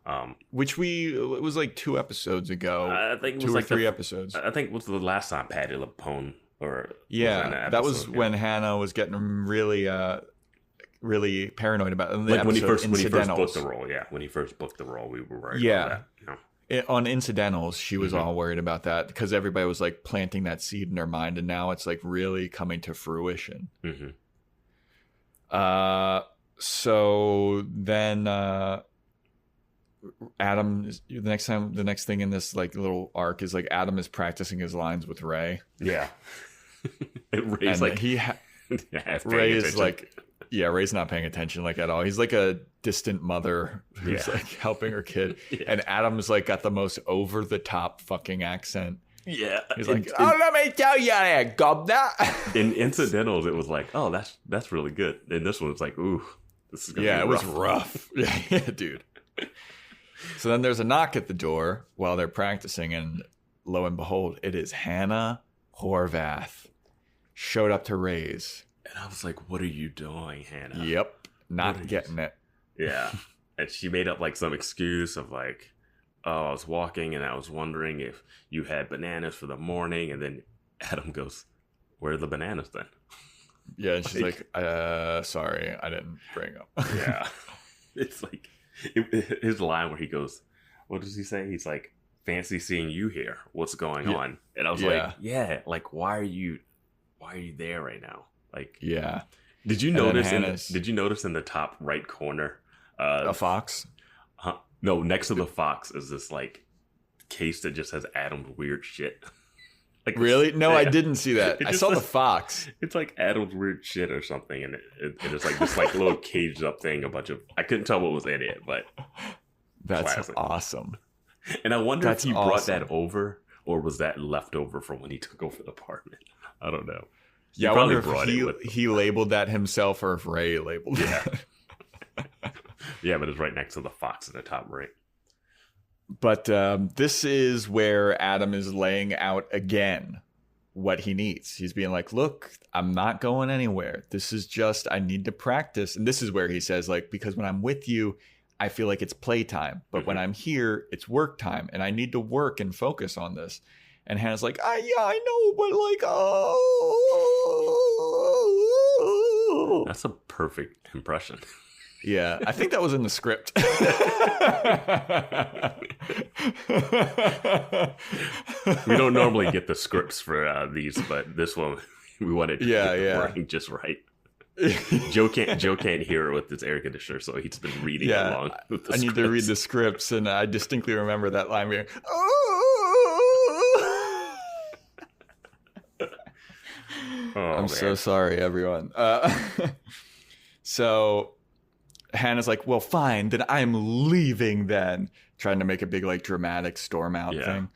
It was like 2 episodes ago. I think it was 2 or like 3 episodes. I think it was the last time Patty LuPone that was when Hannah was getting really paranoid about it. Like when he first booked the role. Yeah, when he first booked the role, we were worried about that. You know? On incidentals, she was all worried about that because everybody was like planting that seed in her mind, and now it's like really coming to fruition. Mm-hmm. So then Adam, the next thing in this like little arc is like Adam is practicing his lines with Ray. Yeah. Ray's like Ray is like, Ray's not paying attention like at all. He's like a distant mother who's like helping her kid. And Adam's like got the most over the top fucking accent. Yeah. He's like, let me tell you that, governor. In incidentals, it was like, oh, that's really good. And this one was like, ooh, this is gonna be rough. It was rough. yeah, dude. So then there's a knock at the door while they're practicing, and lo and behold, it is Hannah Horvath. Showed up to Ray's. And I was like, what are you doing, Hannah? Yep. Not getting it. Yeah. And she made up like some excuse of like, oh, I was walking and I was wondering if you had bananas for the morning. And then Adam goes, where are the bananas then? Yeah. And she's like, sorry, I didn't bring them. Yeah. It's like his line where he goes, what does he say? He's like, fancy seeing you here. What's going on? And I was like, why are you there right now? Like, yeah. Did you notice in the top right corner a fox? No, next to the fox is this like case that just has Adam's weird shit. Like, really? No, I didn't see that. I saw the fox. It's like Adam's weird shit or something, and it's like this like little caged up thing. I couldn't tell what was in it, but that's classic. Awesome. And I wonder if he brought that over, or was that left over from when he took over the apartment? I don't know. Yeah, I wonder if he labeled that himself or if Ray labeled it. Yeah, but it's right next to the fox in the top right. But this is where Adam is laying out again what he needs. He's being like, look, I'm not going anywhere. This is just, I need to practice. And this is where he says, like, because when I'm with you, I feel like it's playtime. But when I'm here, it's work time. And I need to work and focus on this. And Hannah's like, I know, but like, oh. That's a perfect impression. Yeah, I think that was in the script. We don't normally get the scripts for these, but this one we wanted to get the wording just right. Joe can't hear it with his air conditioner, so he's been reading along with the scripts. I need to read the scripts, and I distinctly remember that line being, I'm so sorry, everyone. So Hannah's like, well, fine, then I'm leaving then. Trying to make a big, like, dramatic storm out thing.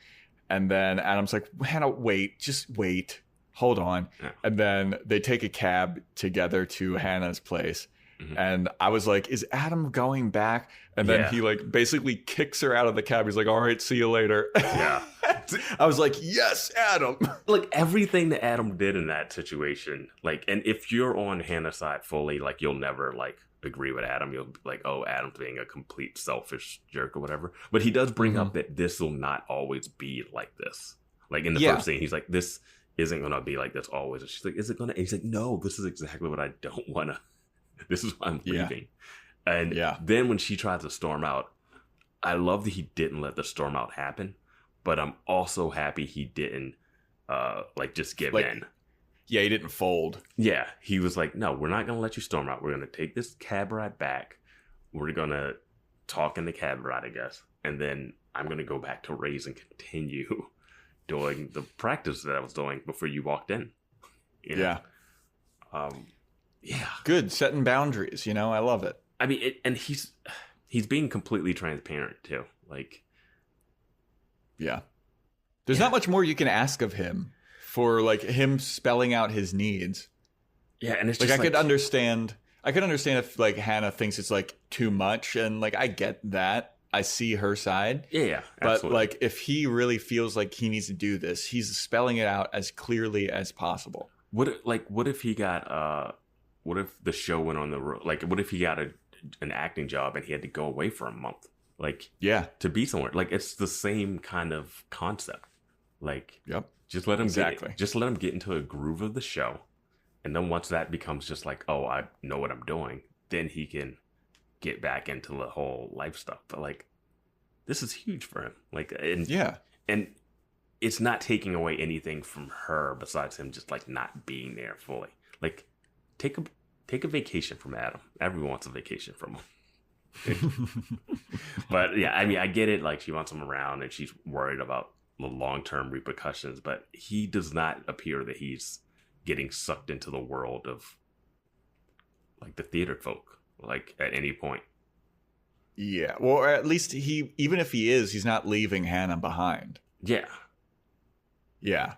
And then Adam's like, Hannah, just wait. Hold on. Yeah. And then they take a cab together to Hannah's place. Mm-hmm. And I was like, is Adam going back? And then he, like, basically kicks her out of the cab. He's like, all right, see you later. Yeah. I was like, yes, Adam. Like, everything that Adam did in that situation, like, and if you're on Hannah's side fully, like, you'll never, like, agree with Adam. You'll be like, oh, Adam's being a complete selfish jerk or whatever. But he does bring up that this will not always be like this. Like, in the first scene, he's like, this isn't going to be like this always. And she's like, is it going to? He's like, no, this is exactly what I don't want to. This is why I'm leaving. And then when she tries to storm out, I love that he didn't let the storm out happen. but I'm also happy he didn't just give in. Yeah, he didn't fold. Yeah, he was like, no, we're not going to let you storm out. We're going to take this cab ride back. We're going to talk in the cab ride, I guess. And then I'm going to go back to Ray's and continue doing the practice that I was doing before you walked in. You know? Yeah. Yeah. Good, setting boundaries, I love it. I mean, and he's being completely transparent, too. Like, yeah. There's not much more you can ask of him for, like, him spelling out his needs. Yeah, and it's like, just I could understand if, like, Hannah thinks it's, like, too much, and, like, I get that. I see her side. Yeah, but absolutely. like, if he really feels like he needs to do this, he's spelling it out as clearly as possible. What if he got what if the show went on the road? Like, what if he got an acting job and he had to go away for a month? Like, yeah, to be somewhere. Like, it's the same kind of concept. Like, yep, just let him get into a groove of the show, and then once that becomes just like, oh, I know what I'm doing, then he can get back into the whole life stuff. But like, this is huge for him. Like, and it's not taking away anything from her besides him just like not being there fully. Like, take a vacation from Adam. Everyone wants a vacation from him. But yeah, I mean, I get it. Like, she wants him around and she's worried about the long-term repercussions, but he does not appear that he's getting sucked into the world of like the theater folk. Like, at any point. Yeah. Well, or at least even if he is, he's not leaving Hannah behind. Yeah. Yeah.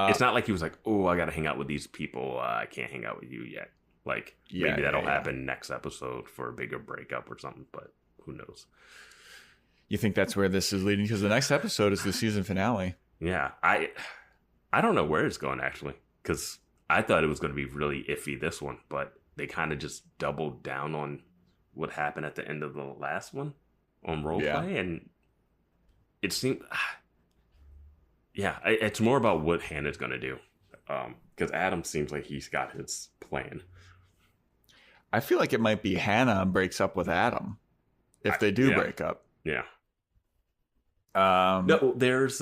It's not like he was like, oh, I got to hang out with these people. I can't hang out with you yet. Like, maybe that'll happen next episode for a bigger breakup or something, but who knows? You think that's where this is leading? Because the next episode is the season finale. Yeah. I don't know where it's going, actually, because I thought it was going to be really iffy, this one, but they kind of just doubled down on what happened at the end of the last one on roleplay, and it seemed, it's more about what Hannah's gonna do, because Adam seems like he's got his plan. I feel like it might be Hannah breaks up with Adam if they do break up. Yeah. No, there's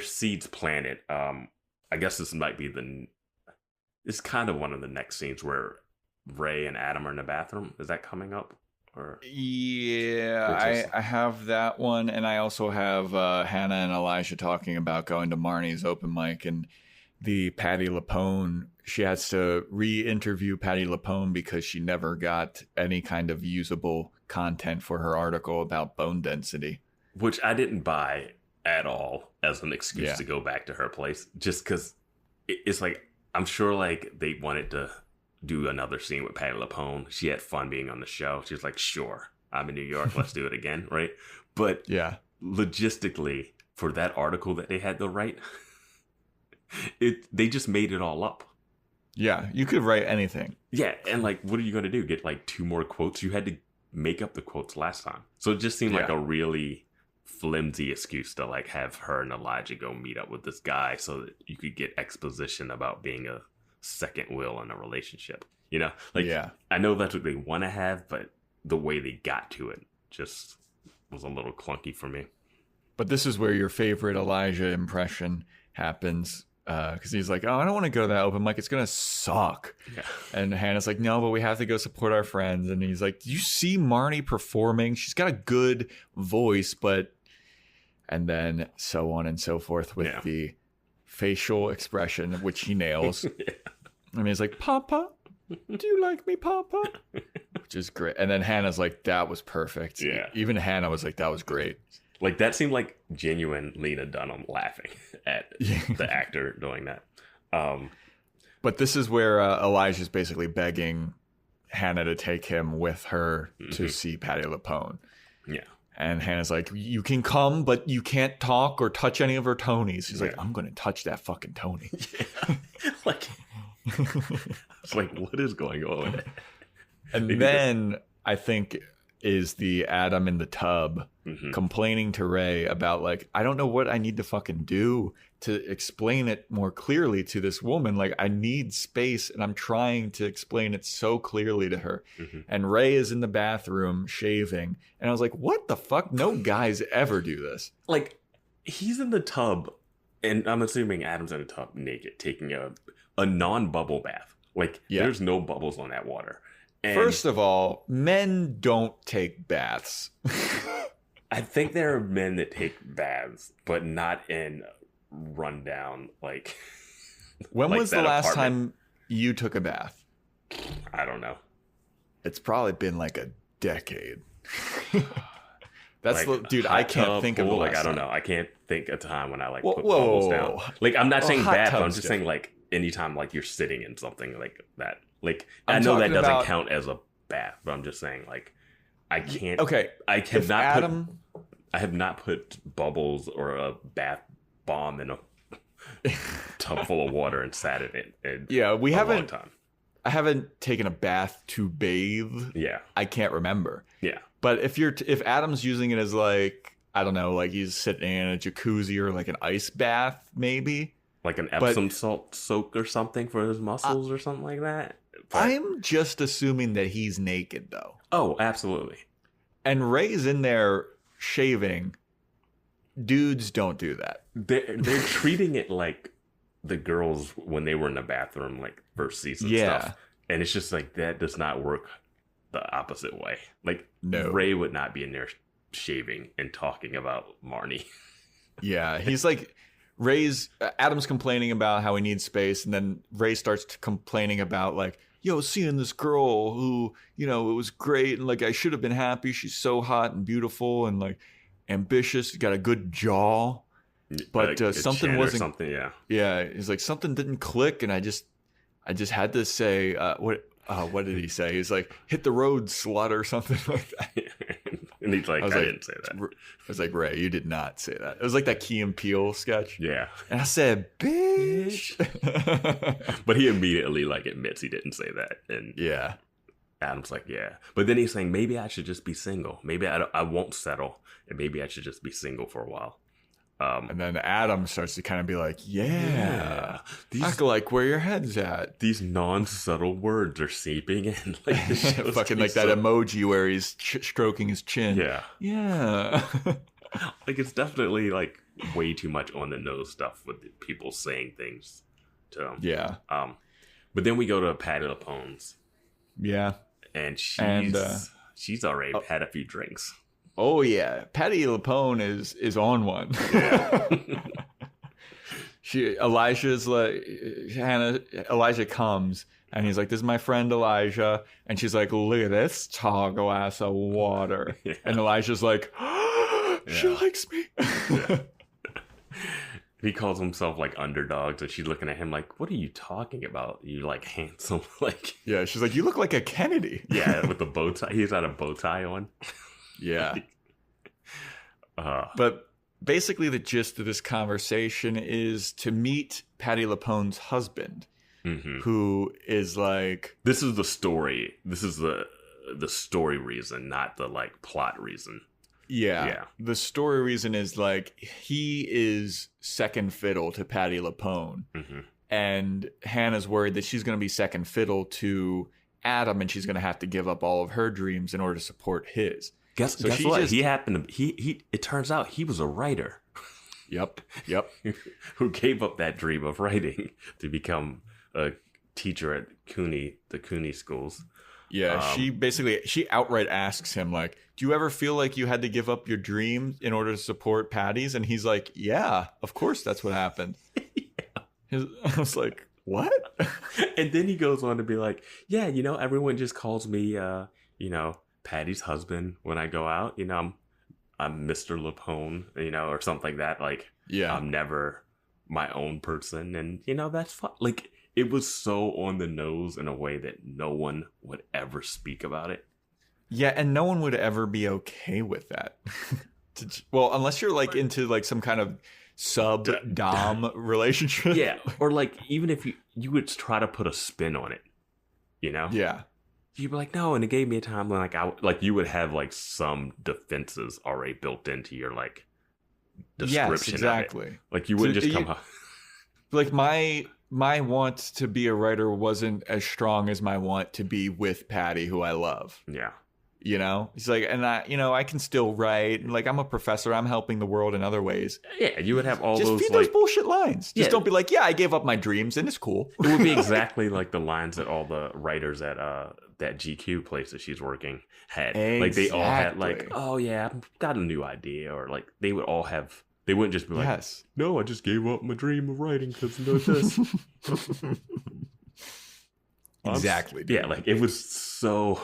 seeds planted. I guess this might be it's kind of one of the next scenes where Ray and Adam are in the bathroom. Is that coming up? Or yeah, I have that one, and I also have Hannah and Elijah talking about going to Marnie's open mic, and the Patti LuPone. She has to re-interview Patti LuPone because she never got any kind of usable content for her article about bone density, which I didn't buy at all as an excuse to go back to her place, just because it's like, I'm sure like they wanted to do another scene with Patti LuPone. She had fun being on the show. She was like, sure, I'm in New York, let's do it again, right? But yeah, logistically, for that article that they had to write, they just made it all up. Yeah, you could write anything. Yeah, and like, what are you going to do? Get like 2 more quotes? You had to make up the quotes last time. So it just seemed like a really flimsy excuse to like have her and Elijah go meet up with this guy so that you could get exposition about being a second wheel in a relationship. You know, like, I know that's what they want to have, but the way they got to it just was a little clunky for me. But this is where your favorite Elijah impression happens. Because he's like, oh, I don't want to go to that open mic. It's going to suck. Yeah. And Hannah's like, no, but we have to go support our friends. And he's like, do you see Marnie performing? She's got a good voice, but... And then so on and so forth with the facial expression, which he nails. And he's like, Papa, do you like me, Papa? Which is great. And then Hannah's like, that was perfect. Yeah. Even Hannah was like, that was great. Like, that seemed like genuine Lena Dunham laughing at the actor doing that. But this is where Elijah's basically begging Hannah to take him with her to see Patti LuPone. Yeah. And Hannah's like, you can come, but you can't talk or touch any of her Tonys. She's like, I'm going to touch that fucking Tony. Like, it's like, what is going on? And then I think is the Adam in the tub complaining to Ray about like, I don't know what I need to fucking do to explain it more clearly to this woman. Like, I need space and I'm trying to explain it so clearly to her. And Ray is in the bathroom shaving. And I was like, what the fuck? No guys ever do this. Like, he's in the tub, and I'm assuming Adam's in the tub naked, taking a non-bubble bath. Like, there's no bubbles on that water. And first of all, men don't take baths. I think there are men that take baths, but not in rundown, like... When like was the last apartment. time you took a bath? I don't know. It's probably been like a decade. That's Like, dude, hot I can't tub, think of pool, the like, last I don't time. know. I can't think of a time when I like Whoa, put whoa, bubbles whoa, down. whoa. Like, I'm not saying hot bath, I'm tubs just down. saying like anytime like you're sitting in something like that. Like, I'm I know that talking doesn't about- count as a bath, but I'm just saying like I can't. Okay, I if cannot Adam, I have not put bubbles or a bath bomb in a tub full of water and sat in it. In yeah, we a long haven't. time. I haven't taken a bath to bathe. Yeah, I can't remember. yeah. But if Adam's using it as like, I don't know, like he's sitting in a jacuzzi or like an ice bath, maybe. Like an Epsom salt soak or something for his muscles or something like that. But- I'm just assuming that he's naked though. oh, absolutely. And Ray's in there shaving. Dudes don't do that. They're treating it like the girls when they were in the bathroom, like first season stuff. And it's just like that does not work the opposite way. Like No. Ray would not be in there shaving and talking about Marnie. Yeah, he's like Adam's complaining about how he needs space, and then Ray starts complaining about like, yo, seeing this girl who, you know, it was great, and like I should have been happy. She's so hot and beautiful and like ambitious, got a good jaw, but Like a something chin or wasn't. something. Yeah. Yeah, he's like something didn't click, and I just had to say what did he say? He's like, hit the road, slut, or something like that. And he's like, I didn't say that. I was like, Ray, you did not say that. It was like that Key and Peele sketch. Yeah. And I said, bitch. But he immediately like admits he didn't say that. And Yeah. Adam's like, yeah. But then he's saying, maybe I should just be single. Maybe I won't settle. And maybe I should just be single for a while. And then Adam starts to kind of be like, yeah. These, I like where your head's at. these non-subtle words are seeping in. Like, this show's Fucking like getting that emoji where he's stroking his chin. Yeah. Yeah. Like, it's definitely like way too much on the nose stuff with people saying things to him. Yeah. But then we go to Patty LaPone's, Yeah. and she's already had a few drinks. Oh yeah, Patty LaPone is on one. Yeah. Elijah comes and he's like, "This is my friend Elijah," and she's like, "Look at this tall glass of water," Yeah. and Elijah's like, "She likes me." Yeah. He calls himself like underdogs, and she's looking at him like, "What are you talking about? You like handsome?" Like, Yeah, she's like, "You look like a Kennedy." yeah, with the bow tie. He's got a bow tie on. Yeah. But basically the gist of this conversation is to meet Patty LaPone's husband, who is like... This is the story. This is the story reason, not the like plot reason. Yeah. The story reason is like he is second fiddle to Patty LaPone. And Hannah's worried that she's going to be second fiddle to Adam, and she's going to have to give up all of her dreams in order to support his. Guess what? He happened to he it turns out he was a writer. Yep. Who gave up that dream of writing to become a teacher at the Cooney schools. Yeah, she outright asks him like, "Do you ever feel like you had to give up your dreams in order to support Patty's?" And he's like, "Yeah, of course that's what happened." I was like, "What?" And then he goes on to be like, "Yeah, you know, everyone just calls me Patty's husband when I go out. You know, I'm Mr. LaPone, you know, or something like that. Like, Yeah. I'm never my own person, and you know that's fun." Like, it was so on the nose in a way that no one would ever speak about it. Yeah, and no one would ever be okay with that. Well, unless you're like into like some kind of sub-dom relationship. Yeah, or like even if you would try to put a spin on it, you know? Yeah. You'd be like, no, and it gave me a time when like you would have like some defenses already built into your like description. Yes, exactly. Of it. Like you wouldn't just come up. Like my want to be a writer wasn't as strong as my want to be with Patty, who I love. Yeah. You know, he's like, and I can still write. Like, I'm a professor. I'm helping the world in other ways. Yeah, you would have all just those feed like those bullshit lines. Just don't be like, yeah, I gave up my dreams and it's cool. it would be exactly like the lines that all the writers at that GQ place that she's working had. Like they all had like, oh yeah, I've got a new idea, or like they would all have. They wouldn't just be like, Yes. no, I just gave up my dream of writing because no this. Exactly. Dude. Yeah, like it was so.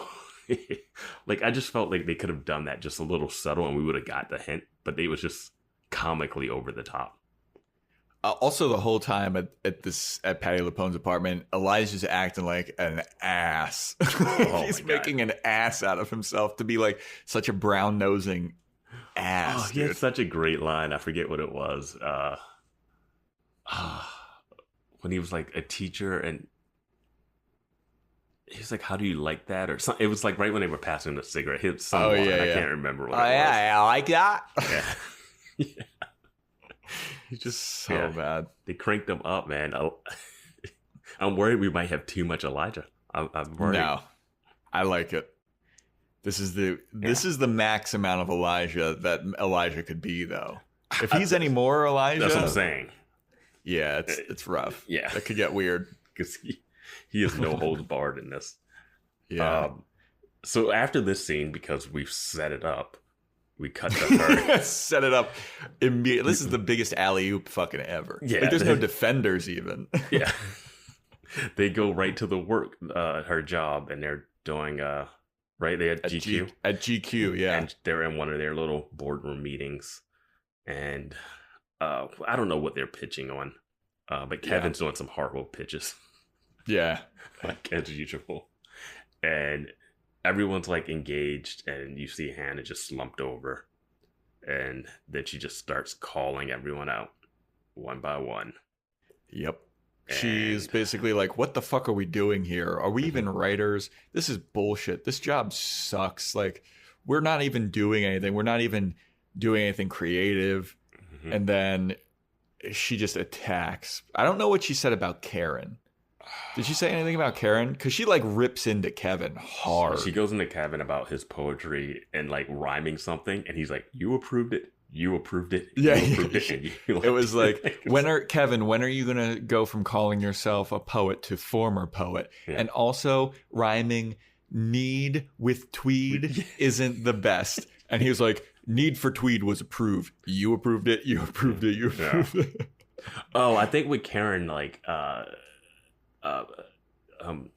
Like I just felt like they could have done that just a little subtle, and we would have got the hint. But it was just comically over the top. Also, the whole time at Patty LuPone's apartment, Elijah's acting like an ass. He's making an ass out of himself to be like such a brown nosing ass. He had such a great line. I forget what it was. When he was like a teacher and. He was like, "How do you like that?" Or something. It was like right when they were passing the cigarette. I can't remember what it was. Yeah, I like that. Yeah. Yeah. He's just so bad. They cranked him up, man. I'm worried we might have too much Elijah. I'm worried. No, I like it. This is the max amount of Elijah that Elijah could be, though. If he's any more Elijah, that's what I'm saying. Yeah, it's rough. Yeah, that could get weird because he is no holds barred in this. Yeah. So after this scene, because we've set it up, we cut to her. Set it up immediately. This is the biggest alley-oop fucking ever. Yeah. Like, there's no defenders even. Yeah. They go right to the work, her job, and they're doing, right? They had GQ. At GQ, yeah. And they're in one of their little boardroom meetings. And I don't know what they're pitching on. But Kevin's doing some horrible pitches. Yeah. Like as usual. And everyone's like engaged, and you see Hannah just slumped over. And then she just starts calling everyone out one by one. Yep. She's basically like, what the fuck are we doing here? Are we even writers? This is bullshit. This job sucks. Like, we're not even doing anything. We're not even doing anything creative. Mm-hmm. And then she just attacks. I don't know what she said about Karen. Did she say anything about Karen? Because she like rips into Kevin hard. She goes into Kevin about his poetry and like rhyming something, and he's like, "You approved it. You approved it. You approved it." And you it was like, when are you gonna go from calling yourself a poet to former poet? Yeah. And also rhyming need with tweed isn't the best. And he was like, "Need for tweed was approved. You approved it. You approved it. You approved it." Oh, I think with Karen, like.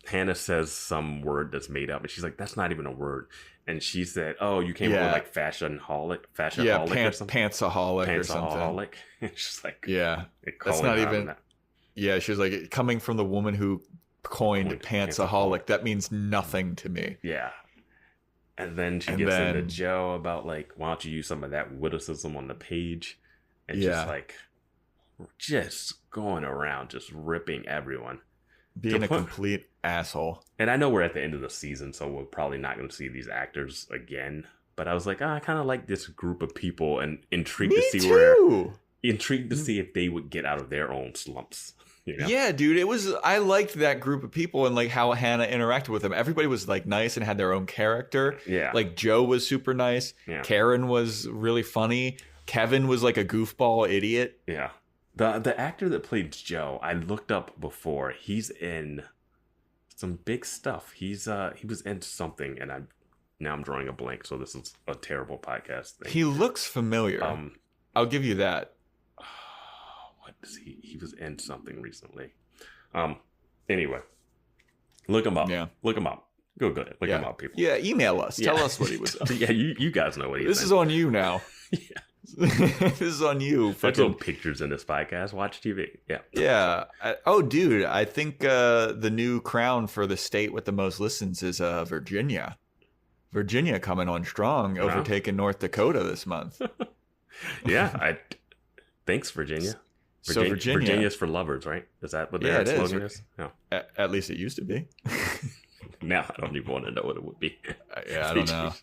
Hannah says some word that's made up, and she's like, "That's not even a word." And she said, "Oh, you came up with like fashionaholic or something." Pantsaholic or something. And she's like, "Yeah, that's not even." That. Yeah, she was like, "Coming from the woman who coined pantsaholic, that means nothing to me." Yeah. And then she gets into Joe about like, "Why don't you use some of that witticism on the page?" And just like, just going around, just ripping everyone. Being a complete asshole. And I know we're at the end of the season, so we're probably not going to see these actors again. But I was like, I kind of like this group of people, and intrigued to see if they would get out of their own slumps. You know? Yeah, dude, I liked that group of people and like how Hannah interacted with them. Everybody was like nice and had their own character. Yeah. Like Joe was super nice. Yeah. Karen was really funny. Kevin was like a goofball idiot. Yeah. The actor that played Joe, I looked up before. He's in some big stuff. He was in something, and I'm drawing a blank. So this is a terrible podcast thing. He looks familiar. I'll give you that. What is he? He was in something recently. Anyway, look him up. Yeah, look him up. Go look him up, people. Yeah, email us. Tell us what he was. Yeah, you guys know what he. This is on you now. Yeah. This is on you. There's no pictures in this podcast. Watch TV. Yeah. Yeah. Dude, I think the new crown for the state with the most listens is Virginia. Virginia coming on strong, overtaking North Dakota this month. Yeah. Thanks, Virginia. Virginia's for lovers, right? Is that what their slogan is? No. At least it used to be. Now I don't even want to know what it would be. I don't know.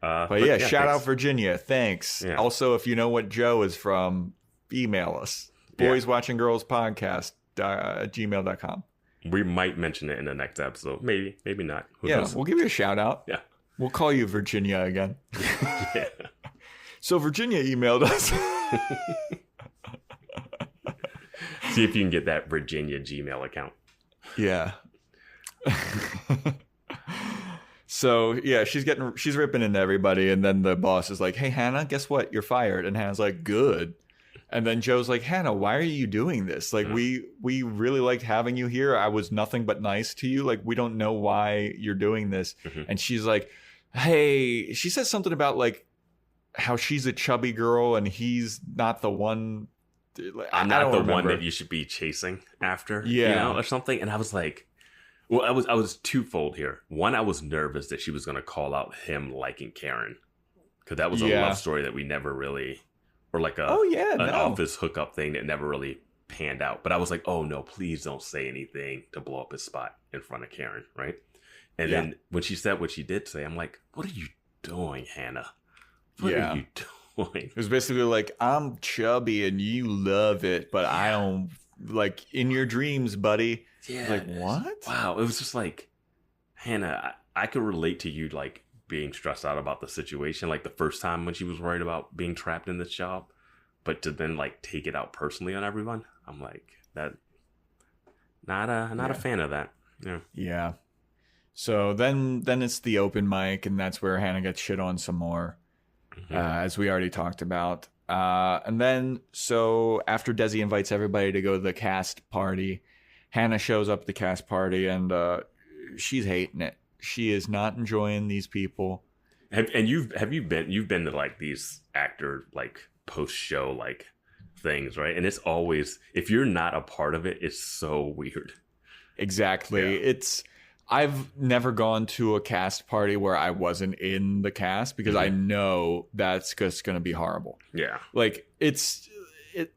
But shout out Virginia. Thanks. Yeah. Also, if you know what Joe is from, email us. BoysWatchingGirlsPodcast @gmail.com. We might mention it in the next episode. Maybe not. Who knows? We'll give you a shout out. Yeah. We'll call you Virginia again. Yeah. So Virginia emailed us. See if you can get that Virginia Gmail account. Yeah. So yeah, she's ripping into everybody, and then the boss is like, "Hey Hannah, guess what? You're fired." And Hannah's like, "Good." And then Joe's like, "Hannah, why are you doing this? Like, we really liked having you here. I was nothing but nice to you. Like, we don't know why you're doing this." Mm-hmm. And she's like, "Hey," she says something about like how she's a chubby girl and he's not the one. I'm not the one that you should be chasing after, you know, or something. And I was like, well, I was twofold here. One, I was nervous that she was going to call out him liking Karen, because that was a love story that we never really, or like an office hookup thing that never really panned out. But I was like, oh no, please don't say anything to blow up his spot in front of Karen, right? And then when she said what she did say, I'm like, what are you doing, Hannah? What are you doing? It was basically like, I'm chubby and you love it, but I don't, like, in your dreams, buddy. Yeah. Like, what? Wow. It was just like, Hannah, I could relate to you, like, being stressed out about the situation, like the first time when she was worried about being trapped in this job. But to then, like, take it out personally on everyone, I'm like, that, not a fan of that. Yeah. Yeah. So then it's the open mic, and that's where Hannah gets shit on some more. As we already talked about. And then, so after Desi invites everybody to go to the cast party, Hannah shows up at the cast party, and she's hating it. She is not enjoying these people. You've been to like these actor like post show like things, right? And it's always, if you're not a part of it, it's so weird. Exactly. Yeah. I've never gone to a cast party where I wasn't in the cast, because I know that's just going to be horrible. Yeah. Like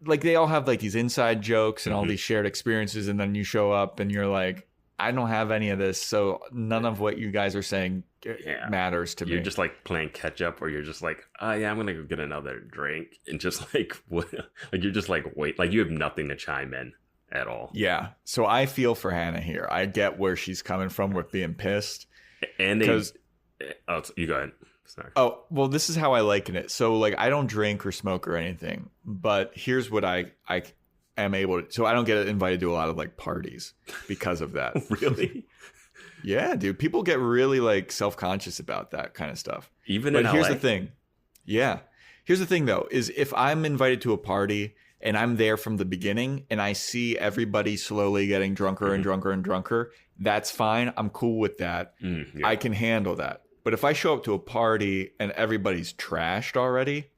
like they all have like these inside jokes and all these shared experiences. And then you show up and you're like, I don't have any of this. So none of what you guys are saying matters to me. You're just like playing catch up, or you're just like, oh yeah, I'm going to go get another drink. And just like, what? Like you're just like, wait, like you have nothing to chime in at all. Yeah. So I feel for Hannah here. I get where she's coming from with being pissed. And because you go ahead. Sorry. Oh, well, this is how I liken it. So like I don't drink or smoke or anything, but here's what I am able to. So I don't get invited to a lot of like parties because of that. Really? Yeah, dude. People get really like self-conscious about that kind of stuff. Even in LA? Here's the thing. Yeah. Here's the thing though, is if I'm invited to a party and I'm there from the beginning and I see everybody slowly getting drunker and drunker and drunker, that's fine. I'm cool with that. Yeah. I can handle that. But if I show up to a party and everybody's trashed already,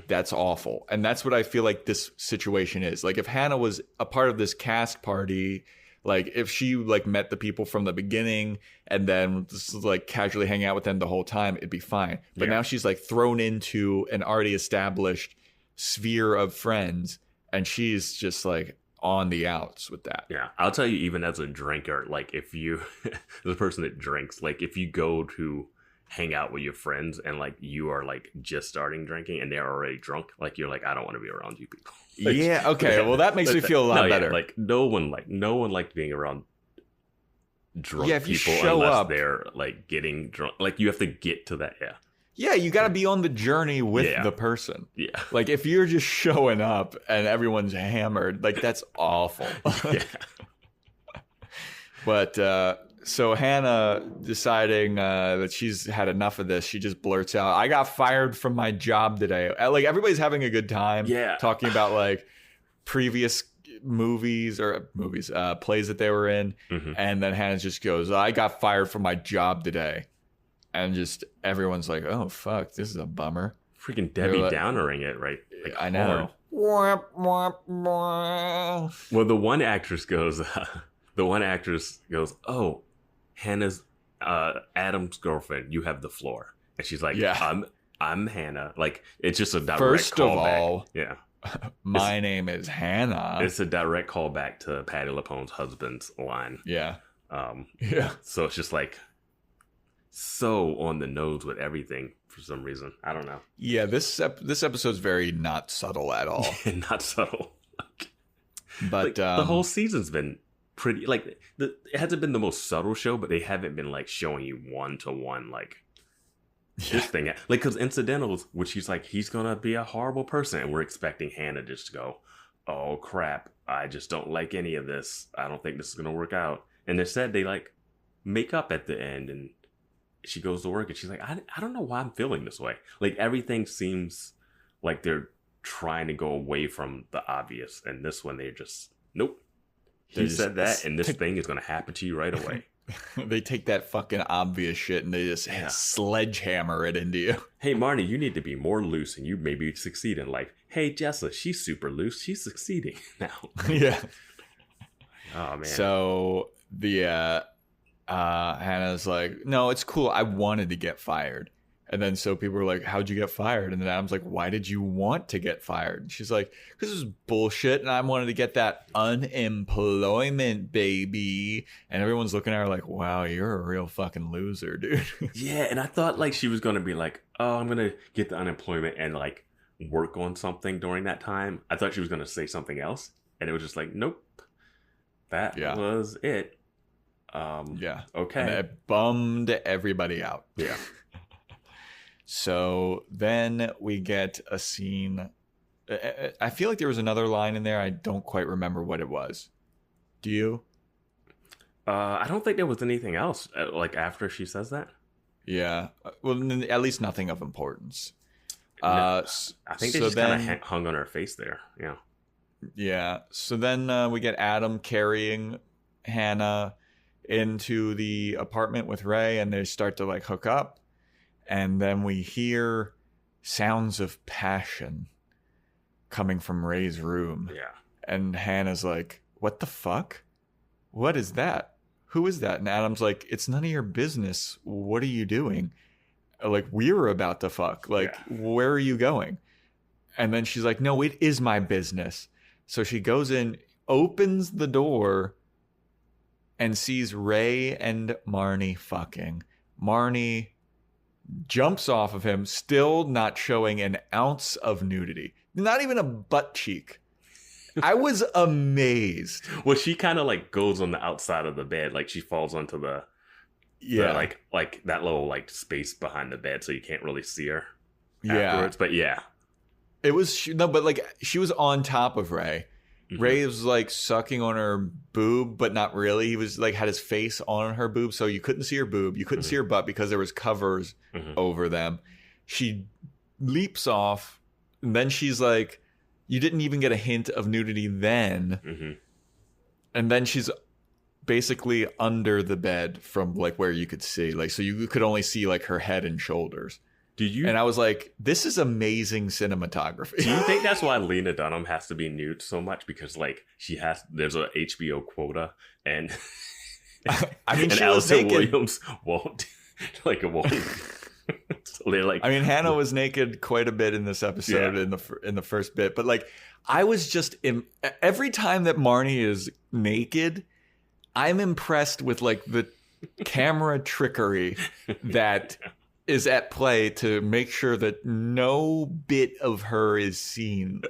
that's awful. And that's what I feel like this situation is. Like if Hannah was a part of this cast party, like if she like met the people from the beginning and then just like casually hang out with them the whole time, it'd be fine. But now she's like thrown into an already established sphere of friends, and she's just like on the outs with that. Yeah. I'll tell you, even as a drinker, like if you, the person that drinks, like if you go to hang out with your friends and like you are like just starting drinking and they're already drunk, like you're like, I don't want to be around you people. Like, yeah. Okay. Well, that makes me feel a lot better. Yeah, like no one liked being around drunk if you people show unless up, they're like getting drunk. Like you have to get to that. Yeah. Yeah, you got to be on the journey with the person. Yeah. Like if you're just showing up and everyone's hammered, like that's awful. Yeah. But so Hannah deciding that she's had enough of this, she just blurts out, I got fired from my job today. Like everybody's having a good time. Yeah. Talking about like previous plays that they were in. And then Hannah just goes, I got fired from my job today. And just everyone's like, oh, fuck, this is a bummer. Freaking Debbie Downering it, right? Like, I know. Well, the one actress goes, oh, Hannah's Adam's girlfriend, you have the floor. And she's like, I'm Hannah. Like, it's just a direct First callback. of all, my name is Hannah. It's a direct callback to Patti LuPone's husband's line. Yeah. So it's just like so on the nose with everything for some reason. I don't know. Yeah, this episode's very not subtle at all. Not subtle. But like, the whole season's been pretty, like, it hasn't been the most subtle show, but they haven't been like showing you one-to-one like this thing, like, because incidentals, which he's like, he's gonna be a horrible person, and we're expecting Hannah just to go, oh crap, I just don't like any of this. I don't think this is gonna work out. And instead, they like make up at the end, and she goes to work, and she's like, I don't know why I'm feeling this way. Like everything seems like they're trying to go away from the obvious, and this one they're just nope. He said that, and this thing is gonna happen to you right away. They take that fucking obvious shit and they just sledgehammer it into you. Hey, Marnie, you need to be more loose and you maybe succeed in life. Hey, Jessa, she's super loose. She's succeeding now. Yeah. Oh, man. So the Hannah's like, no, it's cool. I wanted to get fired. And then so people were like, how'd you get fired? And then Adam's like, why did you want to get fired? And she's like, because it was bullshit and I wanted to get that unemployment, baby. And everyone's looking at her like, wow, you're a real fucking loser, dude. Yeah, and I thought like she was going to be like, oh, I'm going to get the unemployment and like work on something during that time. I thought she was going to say something else. And it was just like, nope, that was it. Yeah. Okay. And it bummed everybody out. Yeah. So then we get a scene. I feel like there was another line in there. I don't quite remember what it was. Do you? I don't think there was anything else like after she says that. Yeah. Well, at least nothing of importance. I think they just kind of hung on her face there. Yeah. Yeah. So then we get Adam carrying Hannah into the apartment with Ray, and they start to like hook up. And then we hear sounds of passion coming from Ray's room. Yeah. And Hannah's like, what the fuck? What is that? Who is that? And Adam's like, it's none of your business. What are you doing? Like, we're about to fuck. Like, where are you going? And then she's like, no, it is my business. So she goes in, opens the door, and sees Ray and Marnie fucking. Marnie jumps off of him, still not showing an ounce of nudity. Not even a butt cheek. I was amazed. Well, she kind of like goes on the outside of the bed. Like she falls onto the like that little like space behind the bed, so you can't really see her afterwards. But yeah. It was, but like she was on top of Ray. Mm-hmm. Ray was like sucking on her boob, but not really. He was like had his face on her boob, so you couldn't see her boob. You couldn't see her butt because there was covers over them. She leaps off, and then she's like, you didn't even get a hint of nudity then. Mm-hmm. And then she's basically under the bed from like where you could see. Like, so you could only see like her head and shoulders. And I was like, this is amazing cinematography. Do you think that's why Lena Dunham has to be nude so much? Because like there's a HBO quota, and I mean, and she was Allison naked. Williams won't like it won't. So they're like, I mean, Hannah was naked quite a bit in this episode in the first bit, but like I was just every time that Marnie is naked, I'm impressed with like the camera trickery that is at play to make sure that no bit of her is seen.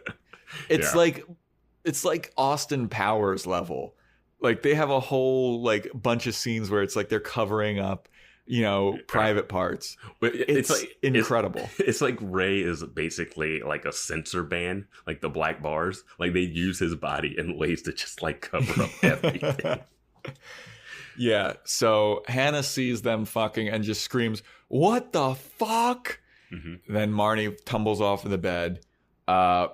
It's like Austin Powers level. Like they have a whole like bunch of scenes where it's like they're covering up, you know, private parts. But it's like incredible. It's like Ray is basically like a censor band, like the black bars. Like they use his body in ways to just like cover up everything. Yeah, so Hannah sees them fucking and just screams, what the fuck? Mm-hmm. Then Marnie tumbles off of the bed.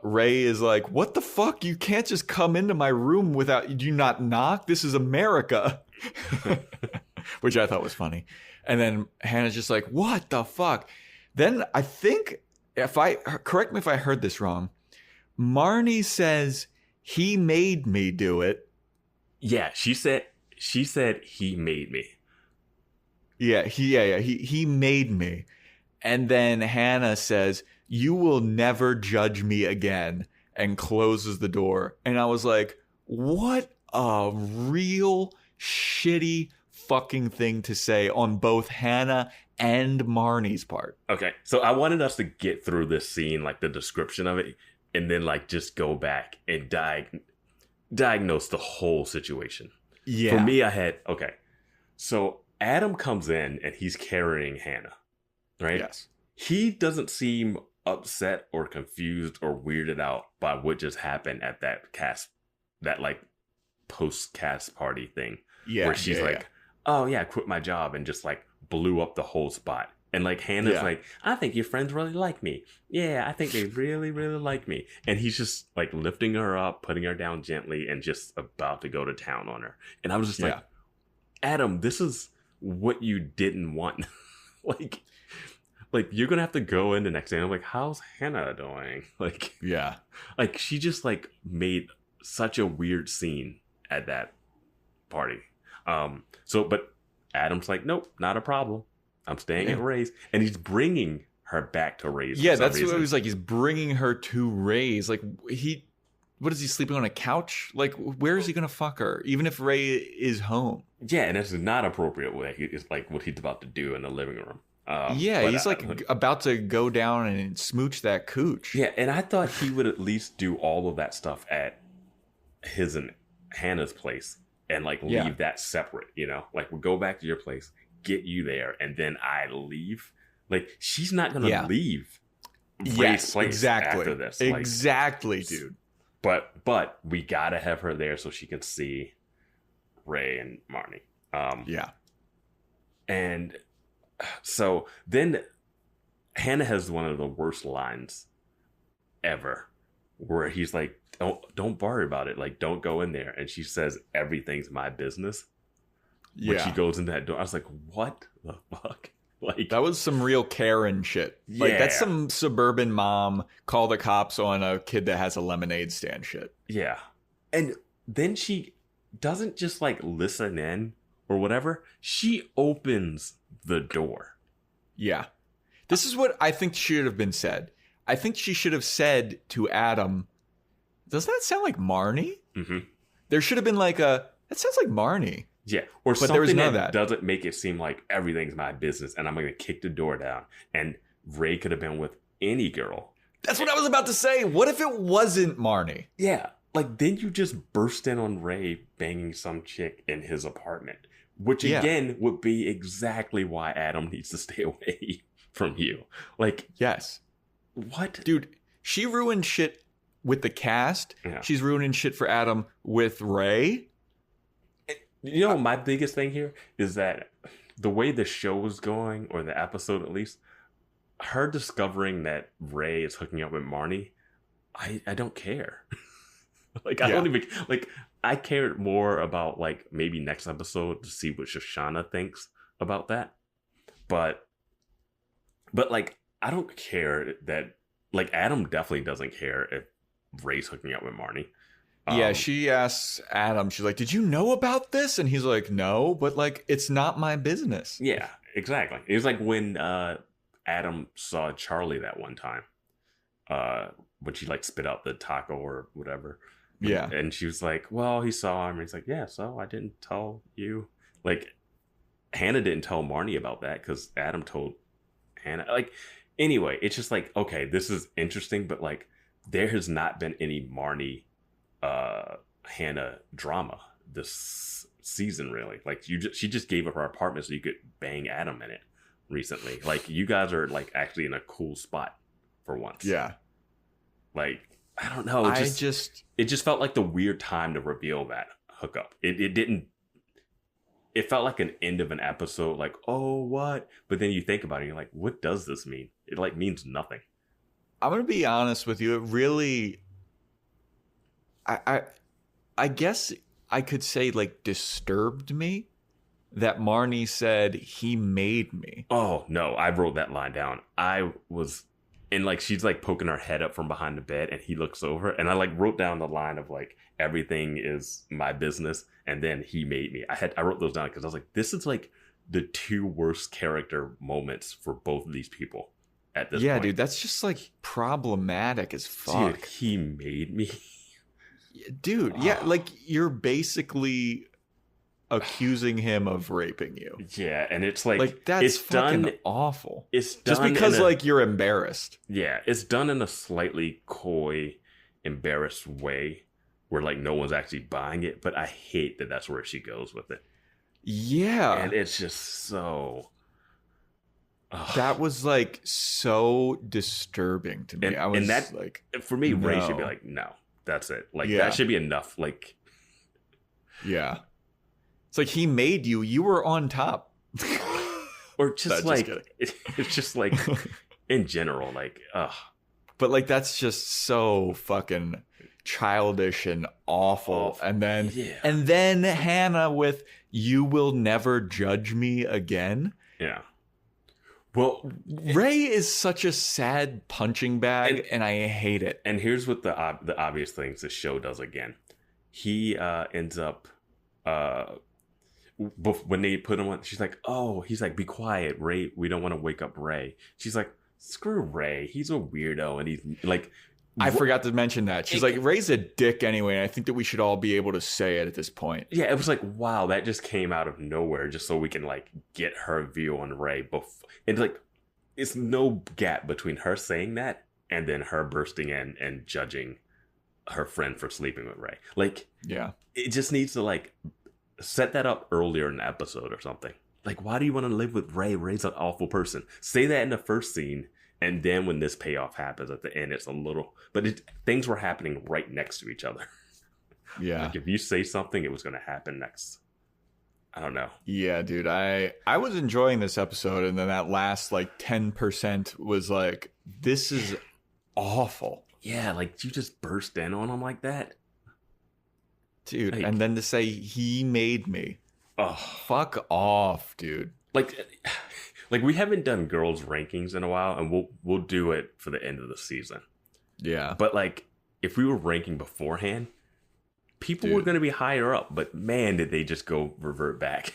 Ray is like, what the fuck? You can't just come into my room without, do you not knock? This is America. Which I thought was funny. And then Hannah's just like, what the fuck? Then I think, correct me if I heard this wrong, Marnie says, he made me do it. Yeah, she said he made me. Yeah, he made me. And then Hannah says, you will never judge me again, and closes the door. And I was like, what a real shitty fucking thing to say on both Hannah and Marnie's part. Okay, so I wanted us to get through this scene, like the description of it, and then like just go back and diagnose the whole situation. Yeah. For me, so Adam comes in and he's carrying Hannah, right? Yes. he doesn't seem upset or confused or weirded out by what just happened at that like post cast party thing. Yeah. Where she's like, oh yeah, I quit my job and just like blew up the whole spot. And like Hannah's like, I think your friends really like me. Yeah, I think they really, really like me. And he's just like lifting her up, putting her down gently, and just about to go to town on her. And I was just like, Adam, this is what you didn't want. like you're gonna have to go in the next day. And I'm like, how's Hannah doing? Like, like she just like made such a weird scene at that party. But Adam's like, nope, not a problem. I'm staying at Ray's, and he's bringing her back to Ray's. Yeah, that's what it was like. He's bringing her to Ray's. Like what is he sleeping on a couch? Like, where is he gonna fuck her? Even if Ray is home. Yeah, and it's not appropriate. It's like what he's about to do in the living room. He's about to go down and smooch that cooch. Yeah, and I thought he would at least do all of that stuff at his and Hannah's place and like leave that separate. You know, like we'll go back to your place, get you there, and then I leave. Like she's not gonna leave Ray's place after this. Exactly, like, dude. But we gotta have her there so she can see Ray and Marnie. And so then Hannah has one of the worst lines ever, where he's like, "Don't worry about it. Like, don't go in there." And she says, "Everything's my business." When she goes in that door, I was like, "What the fuck?" Like that was some real Karen shit. Like that's some suburban mom call the cops on a kid that has a lemonade stand shit. Yeah. And then she doesn't just like listen in or whatever. She opens the door. Yeah. This is what I think should have been said. I think she should have said to Adam, does that sound like Marnie? Mm-hmm. There should have been like that sounds like Marnie. Yeah, or but something that doesn't make it seem like everything's my business and I'm going to kick the door down. And Ray could have been with any girl. That's what I was about to say. What if it wasn't Marnie? Yeah, like then you just burst in on Ray banging some chick in his apartment, which again would be exactly why Adam needs to stay away from you. Like, yes. What? Dude, she ruined shit with the cast. Yeah. She's ruining shit for Adam with Ray. You know, my biggest thing here is that the way the show was going, or the episode at least, her discovering that Ray is hooking up with Marnie, I don't care. Like, I don't even, like, I cared more about, like, maybe next episode to see what Shoshana thinks about that. But like, I don't care that, like, Adam definitely doesn't care if Ray's hooking up with Marnie. Yeah, she asks Adam, she's like, did you know about this? And he's like, no, but like, it's not my business. Yeah, exactly. It was like when Adam saw Charlie that one time, when she like spit out the taco or whatever. Yeah. And she was like, well, he saw him. And he's like, yeah, so I didn't tell you. Like, Hannah didn't tell Marnie about that because Adam told Hannah. Like, anyway, it's just like, okay, this is interesting, but like, there has not been any Marnie Hannah drama this season, really. Like, she just gave up her apartment so you could bang Adam in it recently. Like, you guys are like actually in a cool spot for once. Yeah. Like, I don't know. It just felt like the weird time to reveal that hookup. It felt like an end of an episode. Like, oh, what? But then you think about it, and you're like, what does this mean? It like means nothing. I'm gonna be honest with you. It really. I guess I could say like disturbed me that Marnie said he made me. Oh no, I wrote that line down. I was, and like she's like poking her head up from behind the bed and he looks over and I like wrote down the line of like, everything is my business and then he made me. I wrote those down because I was like, this is like the two worst character moments for both of these people at this point. Yeah, dude, that's just like problematic as fuck. Dude, he made me. Dude, yeah, like you're basically accusing him of raping you. Yeah, and it's like that's it's fucking done awful. It's just done because like you're embarrassed. Yeah, it's done in a slightly coy, embarrassed way where like no one's actually buying it, but I hate that that's where she goes with it. Yeah. And it's just so That was like so disturbing to me. And, I was and that, like, for me, Ray should be no. like, no, that's it. Like, Yeah. that should be enough. Like, yeah. It's like he made you. You were on top. or just No, like, just it's just like, in general, like, But like that's just so fucking childish and awful. And then Hannah with "You will never judge me again." yeah. Well, Ray is such a sad punching bag, and I hate it. and here's what the obvious things this show does again. He ends up when they put him on, she's like, oh, he's like, be quiet, Ray. We don't want to wake up Ray. She's like, screw Ray. He's a weirdo, and he's like, I forgot to mention that. She's like, Ray's a dick anyway, and I think that we should all be able to say it at this point. yeah. It was like, wow, that just came out of nowhere, just so we can like get her view on Ray. And like, it's no gap between her saying that and then her bursting in and judging her friend for sleeping with Ray. Like, Yeah. it just needs to like set that up earlier in the episode or something. Like, why do you want to live with Ray? Ray's an awful person. Say that in the first scene, and then when this payoff happens at the end, it's a little. But things were happening right next to each other. Yeah. Like, if you say something, it was going to happen next. I don't know. Yeah, dude. I was enjoying this episode, and then that last like 10% was like, this is awful. Yeah, like you just burst in on him like that. Dude, Like- and then to say he made me. Oh, Fuck off, dude. like we haven't done girls rankings in a while, and we'll do it for the end of the season. Yeah. But like, if we were ranking beforehand, people were Dude. going to be higher up. But man, did they just go revert back?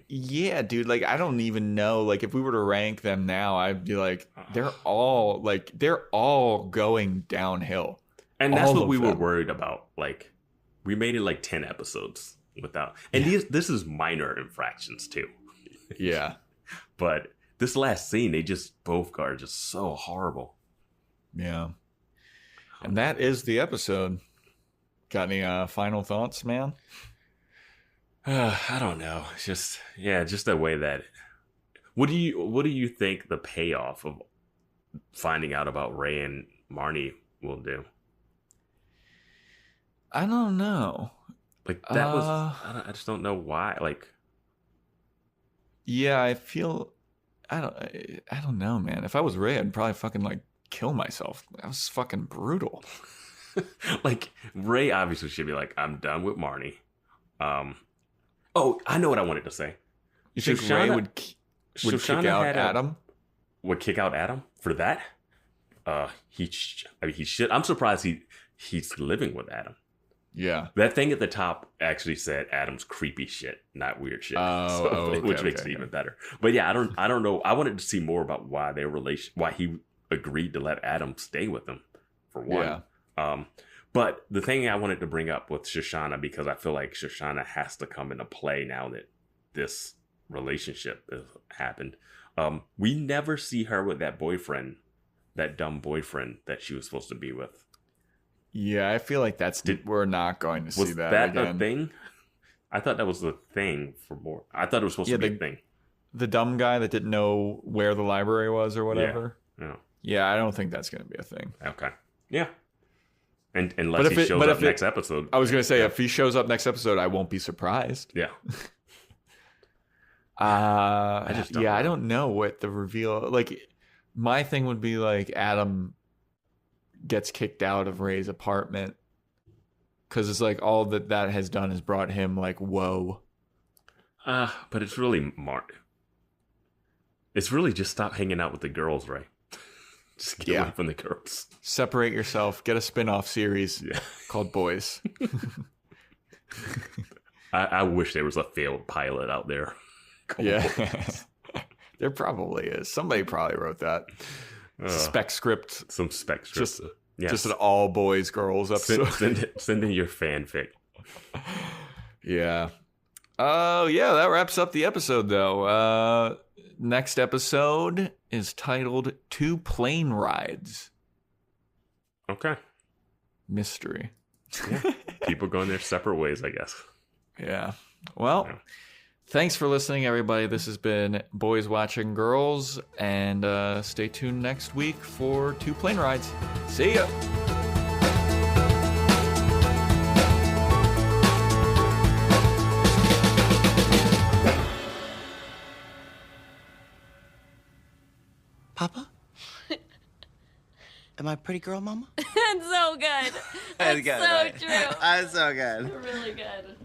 Yeah, dude. Like, I don't even know. Like, if we were to rank them now, I'd be like, they're all going downhill. And that's All what of we were them. worried about. Like, we made it like 10 episodes without, and this is minor infractions too. Yeah. But this last scene, they just both are just so horrible. Yeah. And that is the episode. Got any final thoughts, man? I don't know. It's just the way that. What do you think the payoff of finding out about Ray and Marnie will do? I don't know. Like that was. I just don't know why. Like, Yeah, I feel. I don't know, man. If I was Ray, I'd probably fucking like kill myself. That was fucking brutal. like Ray obviously should be like, I'm done with Marnie. Oh, I know what I wanted to say. You think Ray would kick Shoshana out had Adam? Would kick out Adam for that? He should. I'm surprised he's living with Adam. Yeah. That thing at the top actually said Adam's creepy shit, not weird shit. Which makes it even better. But yeah, I don't know. I wanted to see more about why why he agreed to let Adam stay with him, for one. Yeah. But the thing I wanted to bring up with Shoshana, because I feel like Shoshana has to come into play now that this relationship has happened. We never see her with that boyfriend, that dumb boyfriend that she was supposed to be with. Yeah, I feel like we're not going to see Was that that again. a thing? I thought that was the thing for more. I thought it was supposed to be a thing. The dumb guy that didn't know where the library was or whatever. Yeah. Yeah, I don't think that's going to be a thing. Okay. Yeah. And unless he shows up next episode. I was going to say, if he shows up next episode, I won't be surprised. Yeah. I don't know what the reveal. Like, my thing would be like Adam gets kicked out of Ray's apartment because it's like all that has done has brought him like woe. But it's really It's really just stop hanging out with the girls, Ray. Just get away from the girls. Separate yourself. Get a spin-off series called Boys. I wish there was a failed pilot out there. Yeah. There probably is. Somebody probably wrote that. Spec script. Some spec script. Just an all boys girls episode. Send in your fanfic. Yeah. Oh, yeah. That wraps up the episode, though. Next episode is titled 2 Plane Rides. Okay. Mystery. Yeah. People going their separate ways, I guess. Yeah. Well, Thanks for listening, everybody. This has been Boys Watching Girls, and stay tuned next week for 2 plane rides. See ya! Papa? Am I a pretty girl, Mama? That's so good. That's good, so right? true. That's so good. Really good.